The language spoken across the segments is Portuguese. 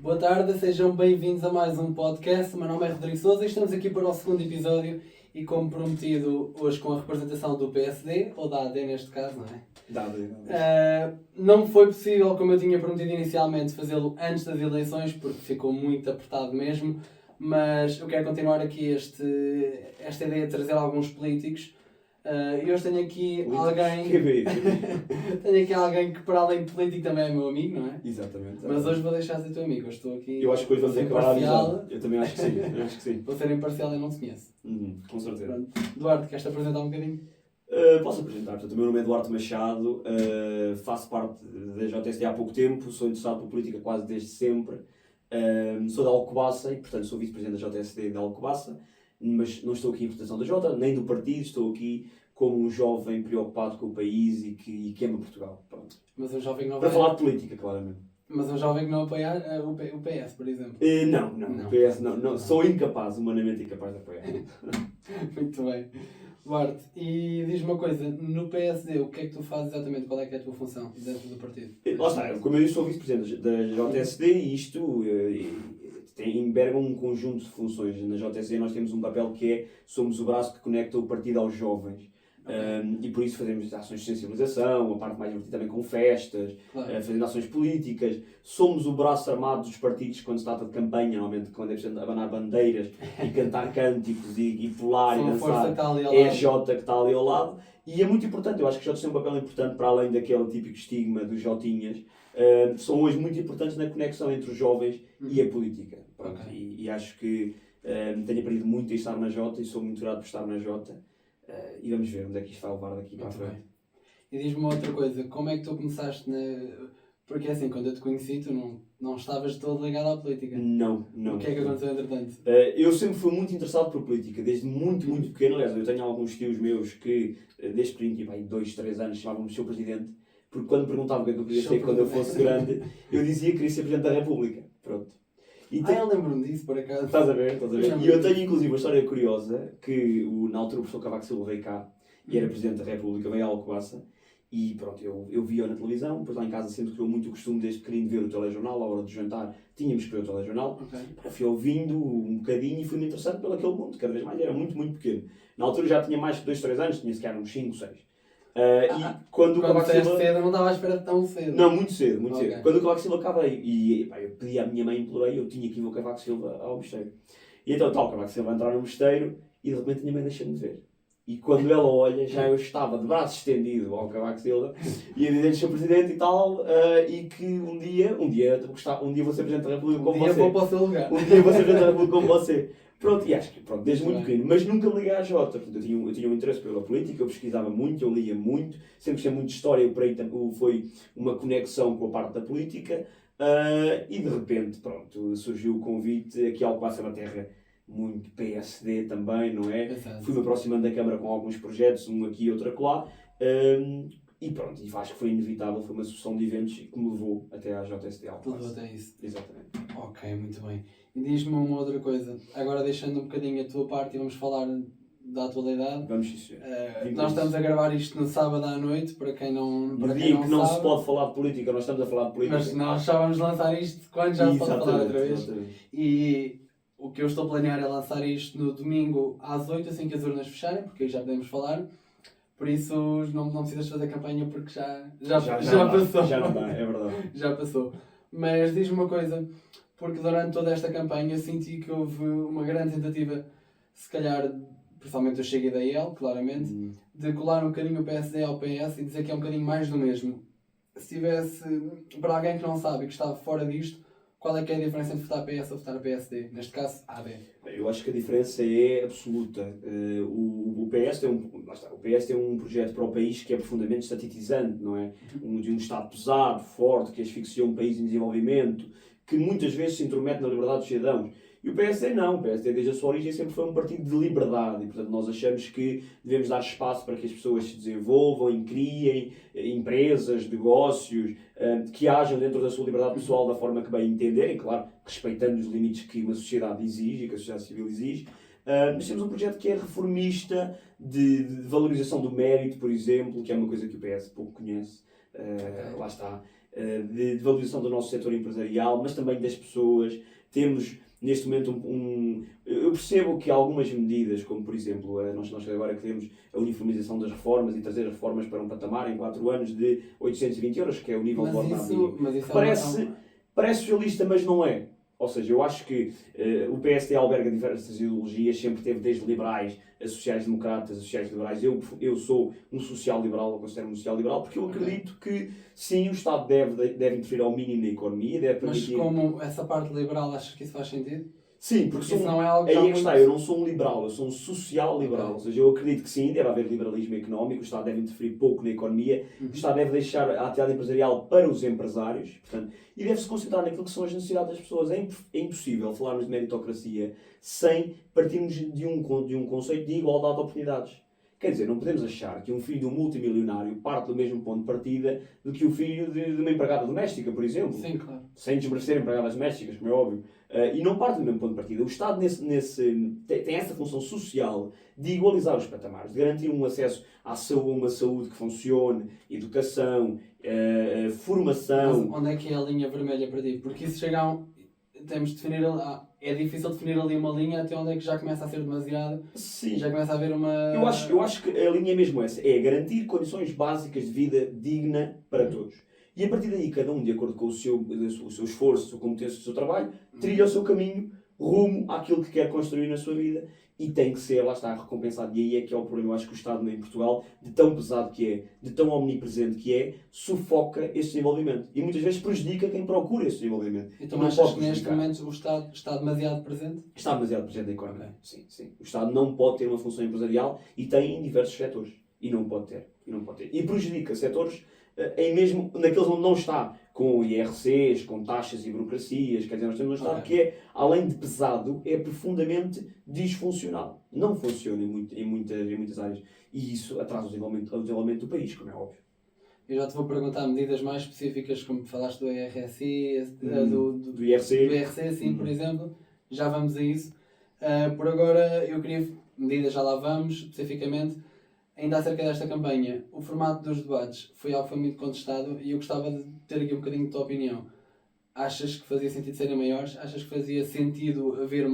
Boa tarde, sejam bem-vindos a mais um podcast. O meu nome é Rodrigo Sousa e estamos aqui para o segundo episódio e, como prometido, hoje com a representação do PSD, ou da AD neste caso, não é? Da AD. Não foi possível, como eu tinha prometido inicialmente, fazê-lo antes das eleições, porque ficou muito apertado mesmo, mas eu quero continuar aqui esta ideia de trazer alguns políticos. E hoje tenho aqui tenho aqui alguém que, para além de político, também é meu amigo, não é? Exatamente. Mas hoje vou deixar de ser teu amigo. Eu estou aqui. Eu acho que hoje vamos acabar a amizade. Eu também acho que sim. Vou ser imparcial e não te conheço. Com certeza. Pronto. Eduardo, queres-te apresentar um bocadinho? Posso apresentar. Portanto, o meu nome é Eduardo Machado, faço parte da JSD há pouco tempo, sou interessado por política quase desde sempre. Sou da Alcobaça e, portanto, sou vice-presidente da JSD da Alcobaça, mas não estou aqui em representação da Jota, nem do partido, estou aqui como um jovem preocupado com o país e que ama Portugal. Pronto. Mas um jovem que não Para falar de política, claramente. Mas um jovem que não apoia o PS, por exemplo. Não. O PS não. Sou incapaz, humanamente incapaz de apoiar. Muito bem. Duarte, e diz-me uma coisa, no PSD, o que é que tu fazes exatamente? Qual é que é a tua função dentro do partido? Lá está, como eu disse, sou vice-presidente da JSD e isto enverga um conjunto de funções. Na JSD nós temos um papel que é, somos o braço que conecta o partido aos jovens. E por isso fazemos ações de sensibilização, a parte mais divertida também com festas, claro. Fazendo ações políticas. Somos o braço armado dos partidos quando se trata de campanha, normalmente quando é preciso abanar bandeiras e cantar cânticos e pular e dançar. É a Jota que está ali ao lado. E é muito importante, eu acho que os Jotas têm um papel importante para além daquele típico estigma dos Jotinhas. São hoje muito importantes na conexão entre os jovens e a política. Pronto, okay. E acho que tenho aprendido muito a estar na Jota e sou muito grato por estar na Jota. E vamos ver onde é que isto vai levar daqui para a frente. E diz-me uma outra coisa, como é que tu começaste Porque assim, quando eu te conheci, tu não estavas todo ligado à política. Não. O que é que aconteceu entretanto? Eu sempre fui muito interessado por política, desde muito pequeno. Aliás, eu tenho alguns tios meus que, desde pequeno, tipo, 2, 3 anos, chamavam-me Sr. Presidente, porque quando me perguntavam o que é que eu queria ser quando eu fosse grande, eu dizia que queria ser Presidente da República. Pronto. Eu lembro-me disso, por acaso. Estás a ver? E eu tenho inclusive uma história curiosa, que na altura o professor Cavaco Silva veio cá, e era Presidente da República, veio à Alcobaça, e pronto, eu via-o na televisão, depois lá em casa sempre criou muito o costume desde pequenino ver o telejornal, à hora de jantar tínhamos que ver o telejornal. Fui ouvindo um bocadinho e fui-me interessando pelo aquele mundo, cada vez mais, era muito pequeno. Na altura já tinha mais de 2, 3 anos, tinha sequer uns 5, 6. E quando o Cavaco Silva... cedo, não estava à espera de tão cedo. Não, muito cedo. Quando o Cavaco Silva cá veio, e eu pedi à minha mãe, implorei, eu tinha que ir ver o Cavaco Silva ao mosteiro. E então o Cavaco Silva entrar no mosteiro e de repente a minha mãe deixa-me ver. E quando ela olha, já eu estava de braço estendido ao Cavaco Silva e a dizer-lhe, Sr. Presidente e tal, e que um dia vou ser Presidente da República como você. Vou para o seu lugar. Um dia vou ser Presidente da República como você. Pronto, e acho que desde muito pequeno, mas nunca me liguei à Jota. Portanto, eu tinha um interesse pela política, eu pesquisava muito, eu lia muito, sempre gostei muito de história, foi uma conexão com a parte da política, e de repente, pronto, surgiu o convite aqui ao Alcobaça na Terra, muito PSD também, não é? Exato. Fui-me aproximando da Câmara com alguns projetos, um aqui e outro acolá, e pronto, e acho que foi inevitável, foi uma sucessão de eventos que me levou até à JSD Alcobaça. Tudo até isso. Exatamente. Ok, muito bem. E diz-me uma outra coisa, agora deixando um bocadinho a tua parte e vamos falar da atualidade. Vamos sim. Nós estamos a gravar isto no sábado à noite, para quem não sabe. No dia em que não se pode falar de política, nós estamos a falar de política. Mas nós já vamos lançar isto quando já se pode falar outra vez. Exatamente. E o que eu estou a planear é lançar isto no domingo às 8, assim que as urnas fecharem, porque aí já podemos falar. Por isso não precisas fazer campanha porque já passou. Já não dá, é verdade. Já passou. Mas diz-me uma coisa, porque durante toda esta campanha senti que houve uma grande tentativa, se calhar, principalmente eu cheguei da IEL, claramente, de colar um bocadinho o PSD ao PS e dizer que é um bocadinho mais do mesmo. Se tivesse, para alguém que não sabe e que está fora disto, qual é que é a diferença entre votar PS ou votar PSD? Neste caso, AD. Eu acho que a diferença é absoluta. O PS tem um projeto para o país que é profundamente estatitizante, não é? De um Estado pesado, forte, que asfixia um país em desenvolvimento, que muitas vezes se intromete na liberdade dos cidadãos. E o PSD não. O PSD, desde a sua origem, sempre foi um partido de liberdade. E, portanto, nós achamos que devemos dar espaço para que as pessoas se desenvolvam e criem empresas, negócios, que hajam dentro da sua liberdade pessoal da forma que bem entenderem, claro, respeitando os limites que uma sociedade exige, que a sociedade civil exige. Mas temos um projeto que é reformista, de valorização do mérito, por exemplo, que é uma coisa que o PS pouco conhece. Lá está. de valorização do nosso setor empresarial, mas também das pessoas. Temos, neste momento, eu percebo que algumas medidas, como por exemplo, nós agora queremos a uniformização das reformas e trazer as reformas para um patamar em 4 anos de 820 euros, que é o nível de ordenado. Mas isso Parece realista, mas não é. Ou seja, eu acho que o PSD alberga diversas ideologias, sempre teve desde liberais a sociais-democratas, a sociais-liberais. Eu sou um social-liberal, eu considero-me um social-liberal, porque eu acredito que sim, o Estado deve interferir ao mínimo na economia, deve permitir... Mas como essa parte liberal, achas que isso faz sentido? Sim, porque isso não é algo aí é que muito... está, eu não sou um liberal, eu sou um social-liberal. Okay. Ou seja, eu acredito que sim, deve haver liberalismo económico, o Estado deve interferir pouco na economia, o Estado deve deixar a atividade empresarial para os empresários, portanto, e deve-se concentrar naquilo que são as necessidades das pessoas. É impossível falarmos de meritocracia sem partirmos de um conceito de igualdade de oportunidades. Quer dizer, não podemos achar que um filho de um multimilionário parte do mesmo ponto de partida do que o filho de uma empregada doméstica, por exemplo. Sim, claro. Sem desmerecer empregadas domésticas, como é óbvio. E não parte do mesmo ponto de partida. O Estado tem essa função social de igualizar os patamares, de garantir um acesso a uma saúde que funcione, educação, formação. Mas onde é que é a linha vermelha para ti? Porque isso chega a temos de definir... É difícil definir ali uma linha até onde é que já começa a ser demasiado. Sim. Já começa a haver uma... Eu acho que a linha é mesmo essa. É garantir condições básicas de vida digna para todos. E a partir daí, cada um, de acordo com o seu esforço, a sua competência, o seu trabalho, trilha o seu caminho rumo àquilo que quer construir na sua vida. E tem que ser, lá está, recompensado. E aí é que é o problema. Eu acho que o Estado em Portugal, de tão pesado que é, de tão omnipresente que é, sufoca esse desenvolvimento. E muitas vezes prejudica quem procura esse desenvolvimento. Então achas que neste momento o Estado está demasiado presente? Está demasiado presente na economia. Okay. Sim, sim. O Estado não pode ter uma função empresarial e tem em diversos setores. E não pode ter. E prejudica setores mesmo naqueles onde não está, com IRCs, com taxas e burocracias. Quer dizer, nós temos um Estado que é, além de pesado, é profundamente disfuncional. Não funciona em muitas áreas. E isso atrasa o desenvolvimento do país, como é óbvio. Eu já te vou perguntar medidas mais específicas, como falaste do IRSI, do IRC. Do IRC, sim, por exemplo. Já vamos a isso. Por agora, eu queria... Medidas já lá vamos, especificamente. Ainda acerca desta campanha, o formato dos debates foi algo que foi muito contestado e eu gostava de ter aqui um bocadinho de tua opinião. Achas que fazia sentido serem maiores? Achas que fazia sentido haver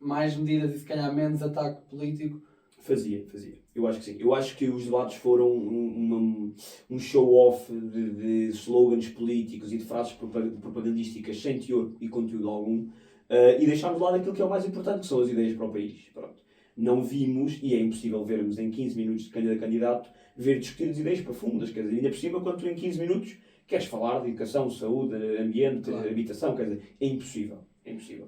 mais medidas e se calhar menos ataque político? Fazia. Eu acho que sim. Eu acho que os debates foram um show-off de slogans políticos e de frases propagandísticas sem teor e conteúdo algum e deixámos de lado aquilo que é o mais importante, que são as ideias para o país. Pronto. Não vimos, e é impossível vermos em 15 minutos de cada candidato, ver discutidas ideias profundas. Quer dizer, ainda por cima, quando tu em 15 minutos queres falar de educação, saúde, ambiente, claro, habitação, quer dizer, é impossível.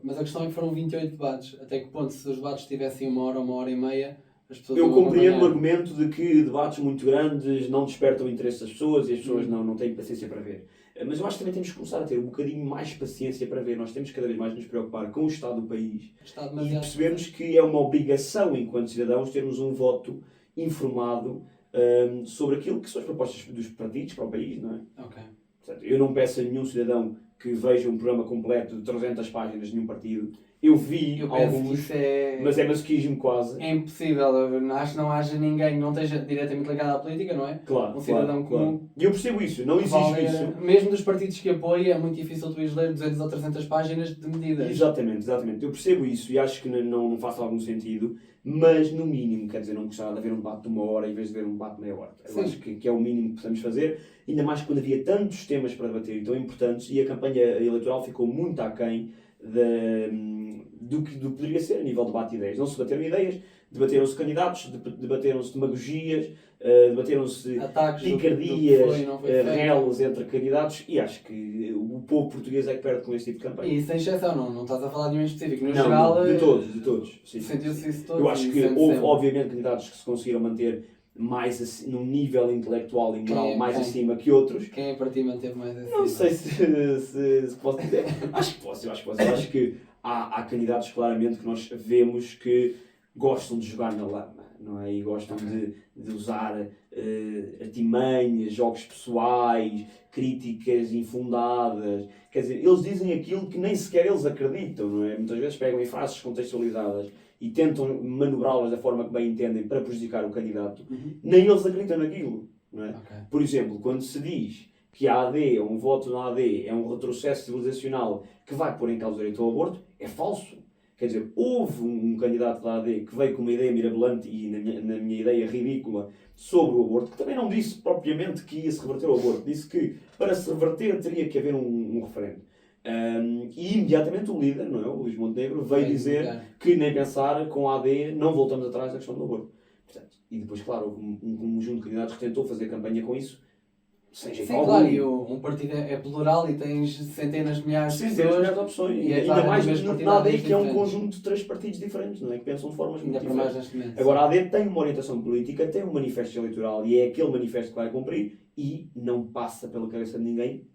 Mas a questão é que foram 28 debates. Até que ponto, se os debates tivessem 1 hora e meia, as pessoas eu compreendo o argumento de que debates muito grandes não despertam o interesse das pessoas e as pessoas não têm paciência para ver. Mas eu acho que também temos que começar a ter um bocadinho mais paciência para ver. Nós temos cada vez mais de nos preocupar com o estado do país e percebemos que é uma obrigação, enquanto cidadãos, termos um voto informado sobre aquilo que são as propostas dos partidos para o país, não é? Okay. Portanto, eu não peço a nenhum cidadão que veja um programa completo de 300 páginas de nenhum partido. Eu vi alguns, mas é masoquismo quase. É impossível. Acho que não haja ninguém que não esteja diretamente ligado à política, não é? Claro. Um cidadão comum. E eu percebo isso, não exige isso. Mesmo dos partidos que apoia, é muito difícil tu ires ler 200 ou 300 páginas de medidas. Exatamente. Eu percebo isso e acho que não faz algum sentido, mas no mínimo, quer dizer, não gostava de haver um debate de 1 hora em vez de haver um debate de meia hora. Eu acho que é o mínimo que precisamos fazer, ainda mais quando havia tantos temas para debater e tão importantes e a campanha eleitoral ficou muito aquém do que poderia ser a nível de debate de ideias. Não se debateram ideias, debateram-se candidatos, debateram-se demagogias, debateram-se picardias, relos entre candidatos e acho que o povo português é que perde com esse tipo de campanha. E sem exceção, não estás a falar de nenhum específico. No não, geral, de todos. Sentiu-se isso todos. Eu acho que houve, obviamente, candidatos que se conseguiram manter mais num nível intelectual e moral mais acima que outros. Quem é para ti manteve mais acima? Não sei se posso dizer. Acho que posso. Eu acho que há candidatos claramente que nós vemos que gostam de jogar na lama, não é? E gostam de usar artimanhas, jogos pessoais, críticas infundadas. Quer dizer, eles dizem aquilo que nem sequer eles acreditam, não é? Muitas vezes pegam em frases contextualizadas e tentam manobrá-las da forma que bem entendem para prejudicar o candidato. Nem eles acreditam naquilo, não é? Por exemplo, quando se diz que a AD, um voto na AD, é um retrocesso civilizacional que vai pôr em causa o direito ao aborto, é falso. Quer dizer, houve um candidato da AD que veio com uma ideia mirabolante e, na minha ideia, ridícula sobre o aborto, que também não disse propriamente que ia-se reverter o aborto, disse que para se reverter teria que haver um referendo. E imediatamente o líder, não é, o Luís Montenegro, veio dizer que nem pensar, com a AD não voltamos atrás da questão do aborto. Portanto, e depois, claro, houve um conjunto de candidatos que tentou fazer campanha com isso, sem jeito algum. Claro, e um partido é plural e tens centenas de milhares de pessoas. Milhares de opções. E ainda mais na AD, que é um conjunto de 3 partidos diferentes, não é? Que pensam de formas muito diferentes. Agora, a AD tem uma orientação política, tem um manifesto eleitoral e é aquele manifesto que vai cumprir e não passa pela cabeça de ninguém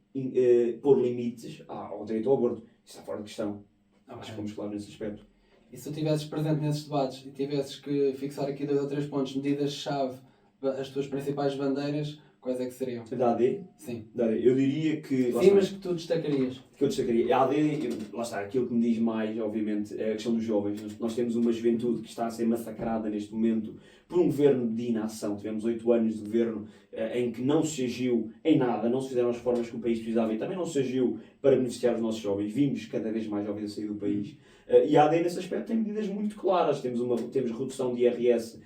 pôr limites ao direito ao aborto. Isso está fora de questão. Acho que fomos claros nesse aspecto. E se tu estivesses presente nesses debates e tivesses que fixar aqui 2 ou 3 pontos, medidas-chave, as tuas principais bandeiras, quais é que seriam? Da AD? Sim. Da AD. Eu diria que... Sim, mas que tu destacarias. Que eu destacaria. A AD, lá está, aquilo que me diz mais, obviamente, é a questão dos jovens. Nós temos uma juventude que está a ser massacrada neste momento por um governo de inação. Tivemos 8 anos de governo em que não se agiu em nada, não se fizeram as reformas que o país precisava e também não se agiu para beneficiar os nossos jovens. Vimos cada vez mais jovens a sair do país. E a AD, nesse aspecto, tem medidas muito claras. Temos redução de IRS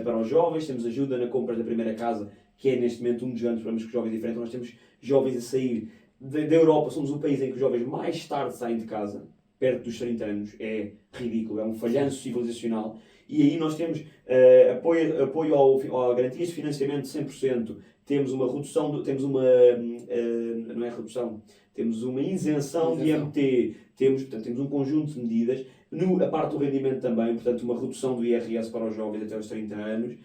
para os jovens, temos ajuda na compra da primeira casa, que é neste momento um dos grandes problemas que os jovens enfrentam. Nós temos jovens a sair da Europa, somos o país em que os jovens mais tarde saem de casa, perto dos 30 anos, é ridículo, é um falhanço civilizacional. E aí nós temos apoio a garantias de financiamento de 100%, temos uma redução, não é redução, temos uma isenção de IMT, portanto, temos um conjunto de medidas, a parte do rendimento também, portanto, uma redução do IRS para os jovens até aos 30 anos.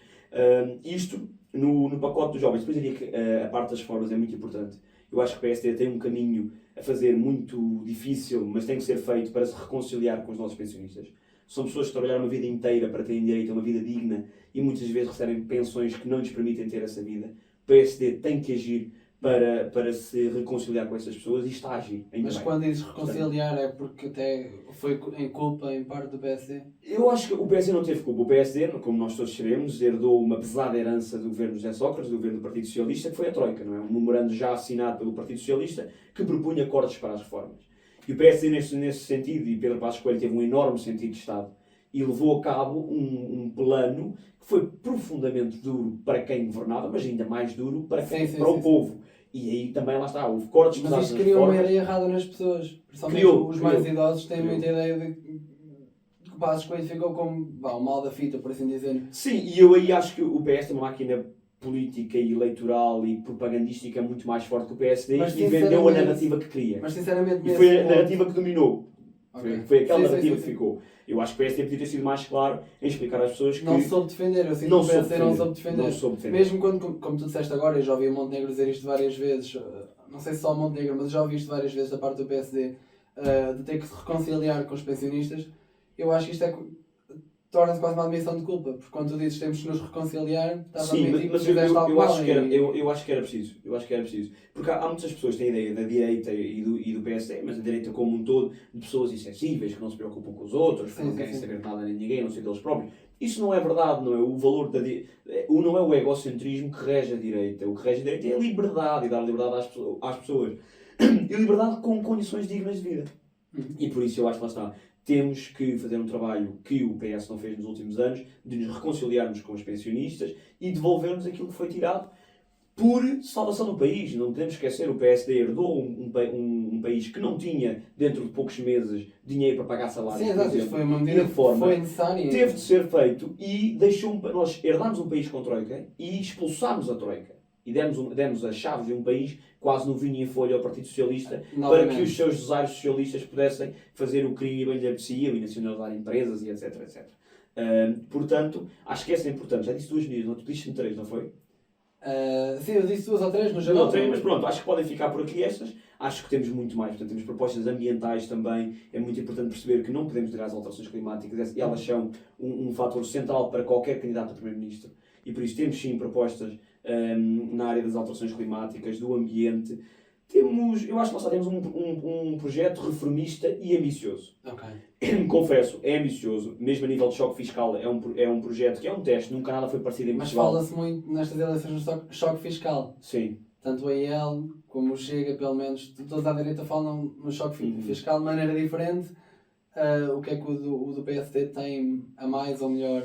Isto no pacote dos jovens. Depois diria que a parte das reformas é muito importante. Eu acho que o PSD tem um caminho a fazer muito difícil, mas tem que ser feito para se reconciliar com os nossos pensionistas. São pessoas que trabalharam uma vida inteira para terem direito a uma vida digna e muitas vezes recebem pensões que não lhes permitem ter essa vida. O PSD tem que agir para se reconciliar com essas pessoas e está a agir. Mas quando dizes reconciliar é porque até foi em culpa, em parte, do PSD? Eu acho que o PSD não teve culpa. O PSD, como nós todos sabemos, herdou uma pesada herança do governo de José Sócrates, do governo do Partido Socialista, que foi a Troika, não é? Um memorando já assinado pelo Partido Socialista que propunha cortes para as reformas. E o PSD, nesse sentido, e Pedro Passos Coelho teve um enorme sentido de Estado e levou a cabo um plano que foi profundamente duro para quem governava, mas ainda mais duro para o povo. E aí também, lá está, houve cortes pesados. Mas isto criou uma ideia errada nas pessoas. Principalmente os mais idosos têm muita ideia de que o Passos Coelho ficou como o mal da fita, por assim dizer. Sim, e eu aí acho que o PS tem uma máquina política e eleitoral e propagandística muito mais forte que o PSD e vendeu a narrativa que queria. Mas sinceramente... E foi a narrativa que dominou. Okay. Foi aquela narrativa que ficou. Eu acho que o PSD podia ter sido mais claro em explicar às pessoas que... Não soube defender, eu sinto que o PSD não soube defender. Mesmo quando, como tu disseste agora, eu já ouvi o Montenegro dizer isto várias vezes, não sei se só o Montenegro, mas já ouvi isto várias vezes da parte do PSD, de ter que se reconciliar com os pensionistas. Eu acho que isto torna-se quase uma admissão de culpa, porque quando tu dizes que temos de nos reconciliar, estás a admitir que fizeste algo mal. Eu acho que era preciso. Porque há muitas pessoas que têm ideia da direita e do PSD, mas a direita como um todo, de pessoas insensíveis, que não se preocupam com os outros, que não querem saber nada de ninguém, não sei deles próprios. Isso não é verdade, não é? O valor não é o egocentrismo que rege a direita. O que rege a direita é a liberdade, e dar liberdade às pessoas. E liberdade com condições dignas de vida. E por isso eu acho que lá está. Temos que fazer um trabalho que o PS não fez nos últimos anos, de nos reconciliarmos com os pensionistas e devolvermos aquilo que foi tirado por salvação do país. Não podemos esquecer, o PSD herdou um país que não tinha, dentro de poucos meses, dinheiro para pagar salários. Sim, exato, foi uma medida que foi necessária. Teve de ser feito e nós herdámos um país com Troika e expulsámos a Troika. E demos as chaves de um país quase no vinho em folha ao Partido Socialista para que os seus desários socialistas pudessem fazer o crime e bem lhe apreciam e nacionalizar empresas e etc. Portanto, acho que essa é importante. Já disse 2 medidas, não? Tu disse-me 3, não foi? Sim, eu disse 2 ou 3 no geral. Não, 3, mas pronto, acho que podem ficar por aqui estas. Acho que temos muito mais. Portanto, temos propostas ambientais também. É muito importante perceber que não podemos negar as alterações climáticas e elas são um fator central para qualquer candidato a Primeiro-Ministro. E por isso temos sim propostas na área das alterações climáticas, do ambiente. Eu acho que nós temos um projeto reformista e ambicioso. Okay. Confesso, é ambicioso, mesmo a nível de choque fiscal, é um projeto que é um teste, nunca nada foi parecido em Portugal. Mas fala-se muito nestas eleições de choque fiscal. Sim. tanto a IEL como o Chega, pelo menos, todos à direita falam no choque fiscal de maneira diferente. O que é que o do PSD tem a mais ou melhor?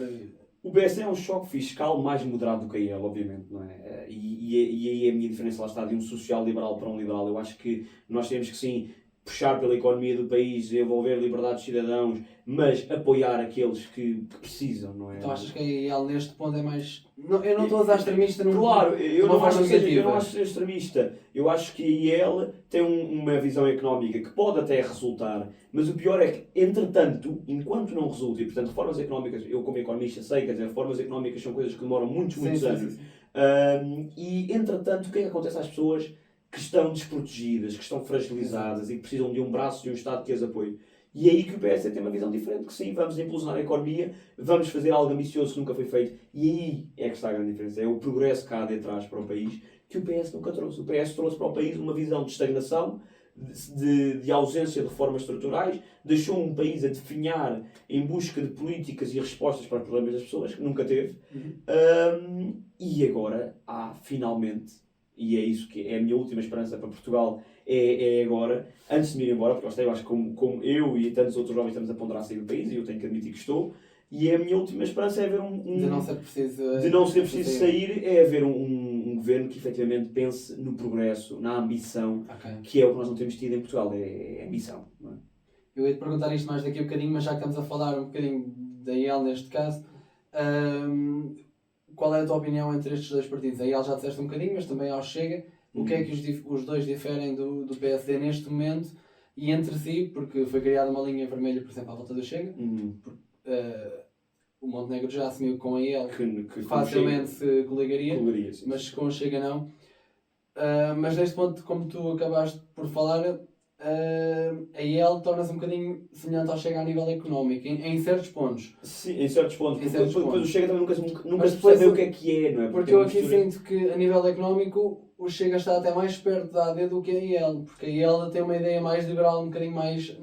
O PSD é um choque fiscal mais moderado do que a IEL, obviamente, não é? E aí a minha diferença lá está de um social-liberal para um liberal. Eu acho que nós temos que sim puxar pela economia do país, desenvolver liberdade dos cidadãos, mas apoiar aqueles que precisam, não é? Então achas que a IEL neste ponto é mais... Não, eu não estou a usar extremista num... Claro, eu não acho negativa. que seja extremista. Eu acho que a IEL tem uma visão económica que pode até resultar, mas o pior é que, entretanto, enquanto não resulta, e portanto reformas económicas, eu como economista sei, quer dizer, reformas económicas são coisas que demoram muitos anos. E entretanto, o que é que acontece às pessoas que estão desprotegidas, que estão fragilizadas e que precisam de um braço de um Estado que as apoie? E é aí que o PSD tem uma visão diferente, que sim, vamos impulsionar a economia, vamos fazer algo ambicioso que nunca foi feito. E aí é que está a grande diferença. É o progresso que há de trás para o país, que o PS nunca trouxe. O PS trouxe para o país uma visão de estagnação, de ausência de reformas estruturais, deixou um país a definhar em busca de políticas e respostas para os problemas das pessoas, que nunca teve. E agora há, finalmente, e é isso que é a minha última esperança para Portugal, é agora, antes de me ir embora, porque eu acho que como eu e tantos outros jovens estamos a ponderar sair do país, e eu tenho que admitir que estou, e a minha última esperança é haver de não ser preciso, de não ser preciso sair, é haver um governo que efetivamente pense no progresso, na ambição, que é o que nós não temos tido em Portugal, é ambição. Não é? Eu ia te perguntar isto mais daqui a bocadinho, mas já que estamos a falar um bocadinho da IEL neste caso, qual é a tua opinião entre estes dois partidos? A IEL já disseste um bocadinho, mas também ao Chega. O que é que os dois diferem do PSD neste momento e entre si? Porque foi criada uma linha vermelha, por exemplo, à volta do Chega. O Montenegro já assumiu com a IEL que facilmente se coligaria, mas com o Chega não. Mas neste ponto, como tu acabaste por falar, a IEL torna-se um bocadinho semelhante ao Chega a nível económico, em certos pontos. Sim, em certos pontos. Depois o Chega também nunca se percebe o que é, não é? Porque eu aqui sinto que a nível económico o Chega está até mais perto da AD do que a IEL, porque a IEL tem uma ideia mais liberal, um bocadinho mais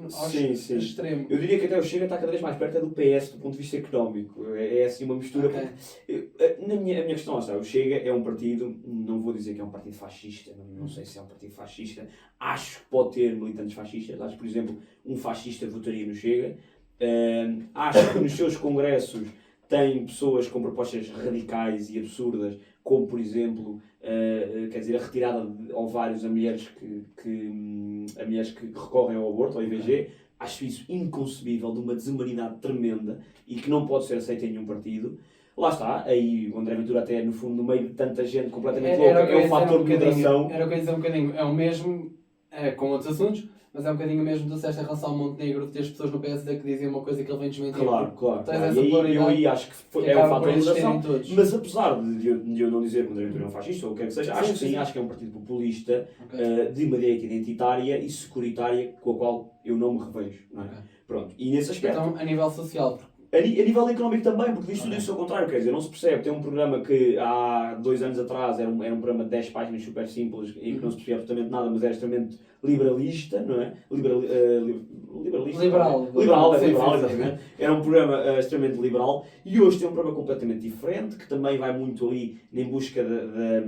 extremo. Eu diria que até o Chega está cada vez mais perto do PS do ponto de vista económico. É assim uma mistura. A minha questão lá está, o Chega é um partido, não vou dizer que é um partido fascista, não sei se é um partido fascista, acho que pode ter militantes fascistas, acho que, por exemplo, um fascista votaria no Chega, acho que nos seus congressos tem pessoas com propostas radicais e absurdas, como por exemplo, quer dizer, a retirada de ovários a mulheres que recorrem ao aborto, ao IVG. Acho isso inconcebível, de uma desumanidade tremenda e que não pode ser aceita em nenhum partido. Lá está, aí o André Ventura até no fundo, no meio de tanta gente completamente louca, é um fator de moderação. Era o que eu ia dizer um bocadinho, é o mesmo, com outros assuntos, mas é um bocadinho mesmo do esta relação ao Montenegro, de ter as pessoas no PSD que diziam uma coisa que ele vem desmentir. Claro. E eu aí acho que é um fator de moderação, mas apesar de eu não dizer que o André Ventura é um fascista ou o que quer que seja, acho que é um partido populista, de uma direita identitária e securitária com a qual eu não me revejo. Não é? Pronto. E nesse aspecto... Então, a nível social... A nível económico também, porque diz tudo isso ao contrário, quer dizer, não se percebe. Tem um programa que há 2 anos atrás era um programa de 10 páginas super simples e que não se percebia absolutamente nada, mas era extremamente liberalista, não é? Liberal, exatamente. Era um programa extremamente liberal e hoje tem um programa completamente diferente, que também vai muito ali em busca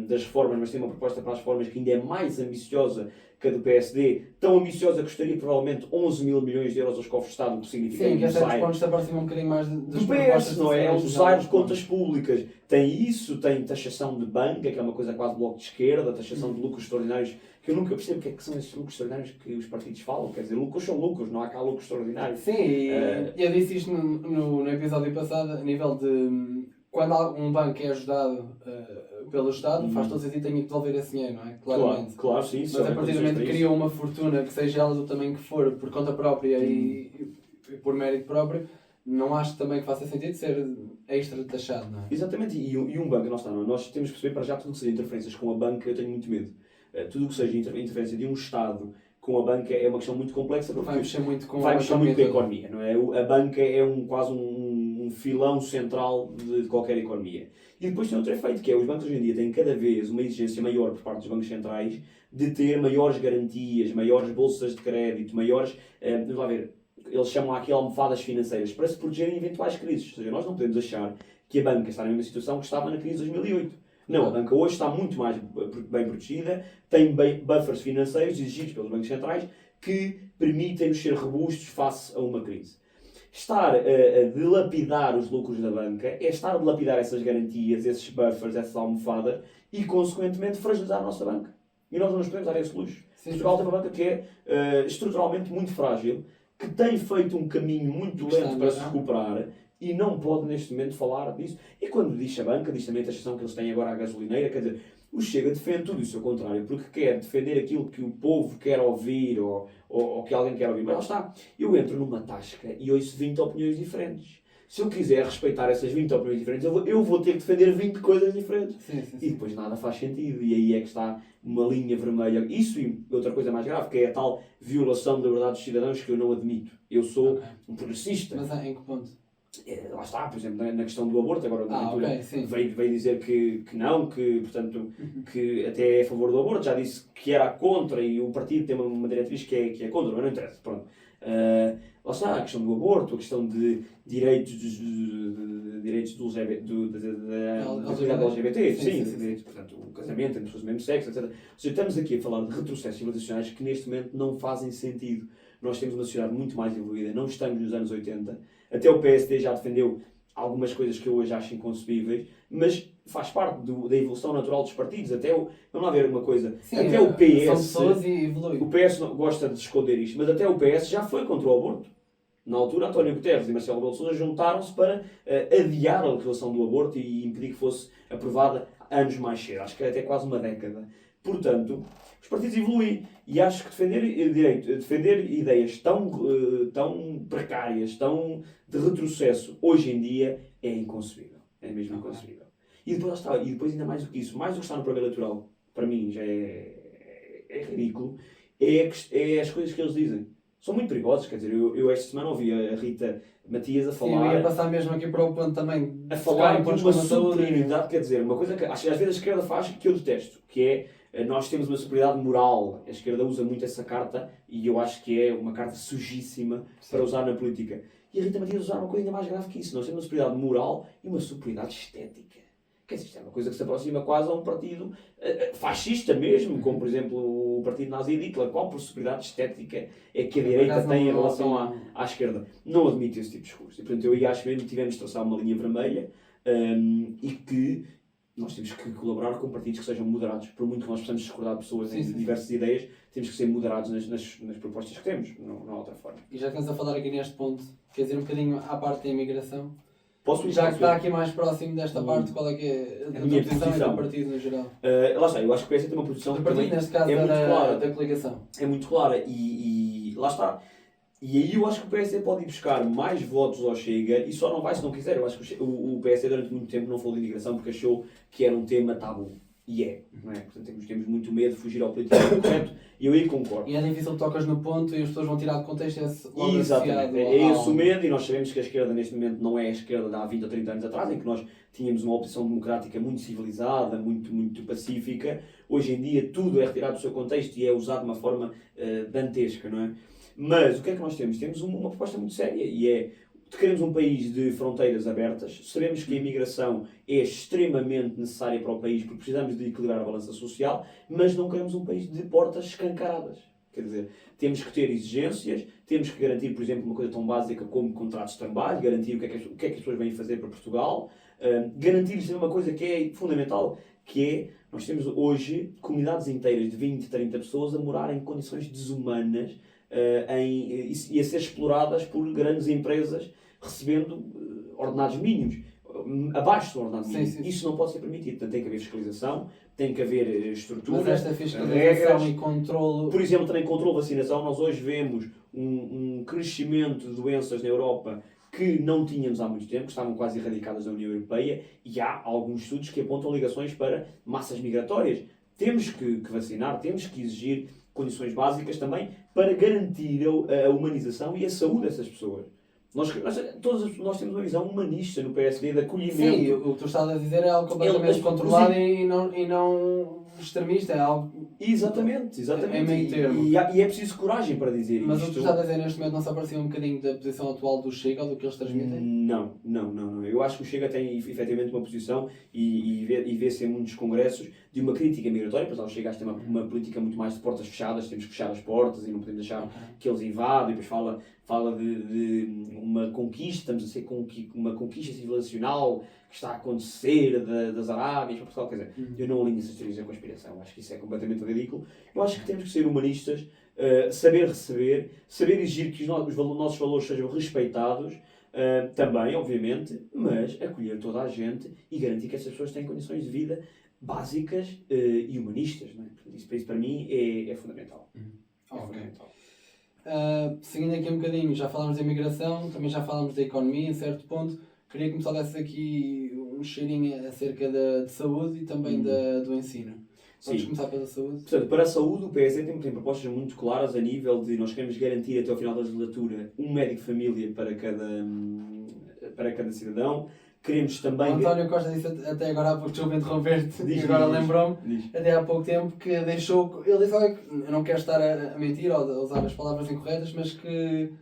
das reformas, mas tem uma proposta para as reformas que ainda é mais ambiciosa que a do PSD, tão ambiciosa que custaria provavelmente 11 mil milhões de euros aos cofres de Estado, o que significa que a certos pontos se aproxima um bocadinho mais das do PS, não é? É um usar de contas públicas. Tem isso, tem taxação de banca, que é uma coisa quase bloco de esquerda, taxação de lucros extraordinários, que eu nunca percebo o que é que são esses lucros extraordinários que os partidos falam. Quer dizer, lucros são lucros, não há cá lucros extraordinários. Sim, eu disse isto no episódio passado, a nível de quando um banco é ajudado pelo Estado, faz todo sentido, tem que devolver esse dinheiro, não é? Claramente. Claro, sim. Mas a partir do momento que criou uma fortuna, que seja ela do tamanho que for, por conta própria e por mérito próprio, não acho também que faça sentido ser extra taxado, não é? Exatamente, e um banco, nós temos que perceber para já tudo o que seja interferências com a banca, eu tenho muito medo. Tudo o que seja interferência de um Estado com a banca é uma questão muito complexa, porque vai mexer muito com a economia, não é? A banca é quase um filão central de qualquer economia. E depois tem outro efeito, que é os bancos hoje em dia têm cada vez uma exigência maior por parte dos bancos centrais de ter maiores garantias, maiores bolsas de crédito, maiores, vamos lá ver, eles chamam aqui almofadas financeiras, para se protegerem em eventuais crises. Ou seja, nós não podemos achar que a banca está na mesma situação que estava na crise de 2008. Não, a banca hoje está muito mais bem protegida, tem buffers financeiros exigidos pelos bancos centrais que permitem-nos ser robustos face a uma crise. Estar a dilapidar os lucros da banca é estar a dilapidar essas garantias, esses buffers, essas almofadas e, consequentemente, fragilizar a nossa banca. E nós não nos podemos dar esse luxo. Sim, Portugal sim. tem uma banca que é estruturalmente muito frágil, que tem feito um caminho muito lento para se recuperar e não pode neste momento falar disso. E quando diz a banca, diz também a taxação que eles têm agora à gasolineira, quer dizer, o Chega defende tudo isso ao contrário, porque quer defender aquilo que o povo quer ouvir ou que alguém quer ouvir. Mas lá está, eu entro numa tasca e ouço 20 opiniões diferentes. Se eu quiser respeitar essas 20 opiniões diferentes, eu vou ter que defender 20 coisas diferentes. Sim, sim, sim. E depois nada faz sentido. E aí é que está uma linha vermelha. Isso e outra coisa mais grave, que é a tal violação da liberdade dos cidadãos que eu não admito. Eu sou um progressista. Mas em que ponto? Lá está, por exemplo, na questão do aborto, agora a Okay, veio dizer que não, que, portanto, que até é a favor do aborto, já disse que era contra e o partido tem uma diretriz que é contra, mas não interessa, pronto. Lá está, a questão do aborto, a questão de direitos do LGBT, sim, portanto, o casamento entre pessoas do mesmo sexo, etc. Ou seja, estamos aqui a falar de retrocessos civilizacionais que neste momento não fazem sentido. Nós temos uma sociedade muito mais evoluída, não estamos nos anos 80. Até o PSD já defendeu algumas coisas que eu hoje acho inconcebíveis, mas faz parte da evolução natural dos partidos. Vamos lá ver uma coisa, sim, até o PS, são pessoas e evolui. O PS gosta de esconder isto, mas até o PS já foi contra o aborto. Na altura, António Guterres e Marcelo Rebelo de Sousa juntaram-se para adiar a legislação do aborto e impedir que fosse aprovada anos mais cedo. Acho que até quase uma década. Portanto, os partidos evoluem e acho que defender ideias tão precárias, tão de retrocesso, hoje em dia é inconcebível. É mesmo inconcebível. E depois, está, e depois ainda mais do que isso, mais do que está no programa eleitoral, para mim já é ridículo, é as coisas que eles dizem. São muito perigosos, quer dizer, eu esta semana ouvi a Rita Matias a falar... Sim, eu ia passar mesmo aqui para o ponto também. A falar de uma superioridade, quer dizer, uma coisa que às vezes a esquerda faz que eu detesto, que é nós temos uma superioridade moral. A esquerda usa muito essa carta e eu acho que é uma carta sujíssima para usar na política. E a Rita Matias usar uma coisa ainda mais grave que isso. Nós temos uma superioridade moral e uma superioridade estética. Quer dizer, isto é uma coisa que se aproxima quase a um partido fascista mesmo, como por exemplo o partido nazi de Hitler. Qual superioridade estética é que a direita tem em relação à esquerda? Não admito esse tipo de discurso. E portanto eu acho mesmo que tivemos de traçar uma linha vermelha e que nós temos que colaborar com partidos que sejam moderados. Por muito que nós possamos discordar de pessoas em diversas ideias, temos que ser moderados nas propostas que temos, não há outra forma. E já que estamos a falar aqui neste ponto, quer dizer, um bocadinho à parte da imigração, já que está aqui mais próximo desta parte, qual é que é a minha posição e do partido no geral? Lá está, eu acho que o PS tem uma posição do partido, neste caso, muito clara. Da coligação. É muito clara e lá está. E aí eu acho que o PSD pode ir buscar mais votos ao Chega e só não vai se não quiser. Eu acho que o PSD durante muito tempo não falou de imigração porque achou que era um tema tabu. E não é? Portanto, temos muito medo de fugir ao politicamente correto e eu aí concordo. E é difícil que tocas no ponto e as pessoas vão tirar de contexto esse logo exatamente. É esse o medo e nós sabemos que a esquerda neste momento não é a esquerda de há 20 ou 30 anos atrás, em que nós tínhamos uma oposição democrática muito civilizada, muito pacífica. Hoje em dia tudo é retirado do seu contexto e é usado de uma forma dantesca, não é? Mas o que é que nós temos? Temos uma proposta muito séria e é queremos um país de fronteiras abertas, sabemos que a imigração é extremamente necessária para o país porque precisamos de equilibrar a balança social, mas não queremos um país de portas escancaradas. Quer dizer, temos que ter exigências, temos que garantir, por exemplo, uma coisa tão básica como contratos de trabalho, garantir o que é que as pessoas vêm fazer para Portugal, garantir-lhes uma coisa que é fundamental, que é, nós temos hoje comunidades inteiras de 20, 30 pessoas a morar em condições desumanas e a ser exploradas por grandes empresas recebendo ordenados mínimos, abaixo do ordenado mínimo. Sim. Isso não pode ser permitido. Portanto, tem que haver fiscalização, tem que haver estrutura, mas esta fiscalização regras, e controle... Por exemplo, também controle de vacinação. Nós hoje vemos um crescimento de doenças na Europa que não tínhamos há muito tempo, que estavam quase erradicadas da União Europeia, e há alguns estudos que apontam ligações para massas migratórias. Temos que vacinar, temos que exigir condições básicas também para garantir a humanização e a saúde dessas pessoas. Nós temos uma visão humanista no PSD de acolhimento. Sim, o que tu estás a dizer é algo completamente controlado e não extremista, é algo... Exatamente. É meio termo. E é preciso coragem para dizer Mas isto. o que tu estás a dizer neste momento não se aproxima um bocadinho da posição atual do Chega ou do que eles transmitem? Não. Eu acho que o Chega tem efetivamente uma posição e vê-se em muitos congressos de uma crítica migratória, pois o Chega tem uma política muito mais de portas fechadas, temos que fechar as portas e não podemos deixar que eles invadam, e depois fala de uma conquista, estamos a ser uma conquista civilizacional que está a acontecer das Arábias para Portugal. Quer dizer, eu não alinho essas teorias da conspiração, acho que isso é completamente ridículo. Eu acho que temos que ser humanistas, saber receber, saber exigir que os nossos valores sejam respeitados, também, obviamente, mas acolher toda a gente e garantir que essas pessoas têm condições de vida básicas e humanistas. Não é? Isso para mim é fundamental. Fundamental. Seguindo aqui um bocadinho, já falámos da imigração, também já falámos da economia em certo ponto. Queria que me só desse aqui um cheirinho acerca de saúde e também do ensino. Vamos começar pela saúde. Portanto, para a saúde, o PSD tem propostas muito claras a nível de nós queremos garantir até ao final da legislatura um médico de família para cada cidadão. Queremos também... O António Costa disse até agora há pouco, desculpa interromper-te, agora lembrou-me, até há pouco tempo, que deixou... Ele disse, olha, eu não quero estar a mentir ou a usar as palavras incorretas, mas que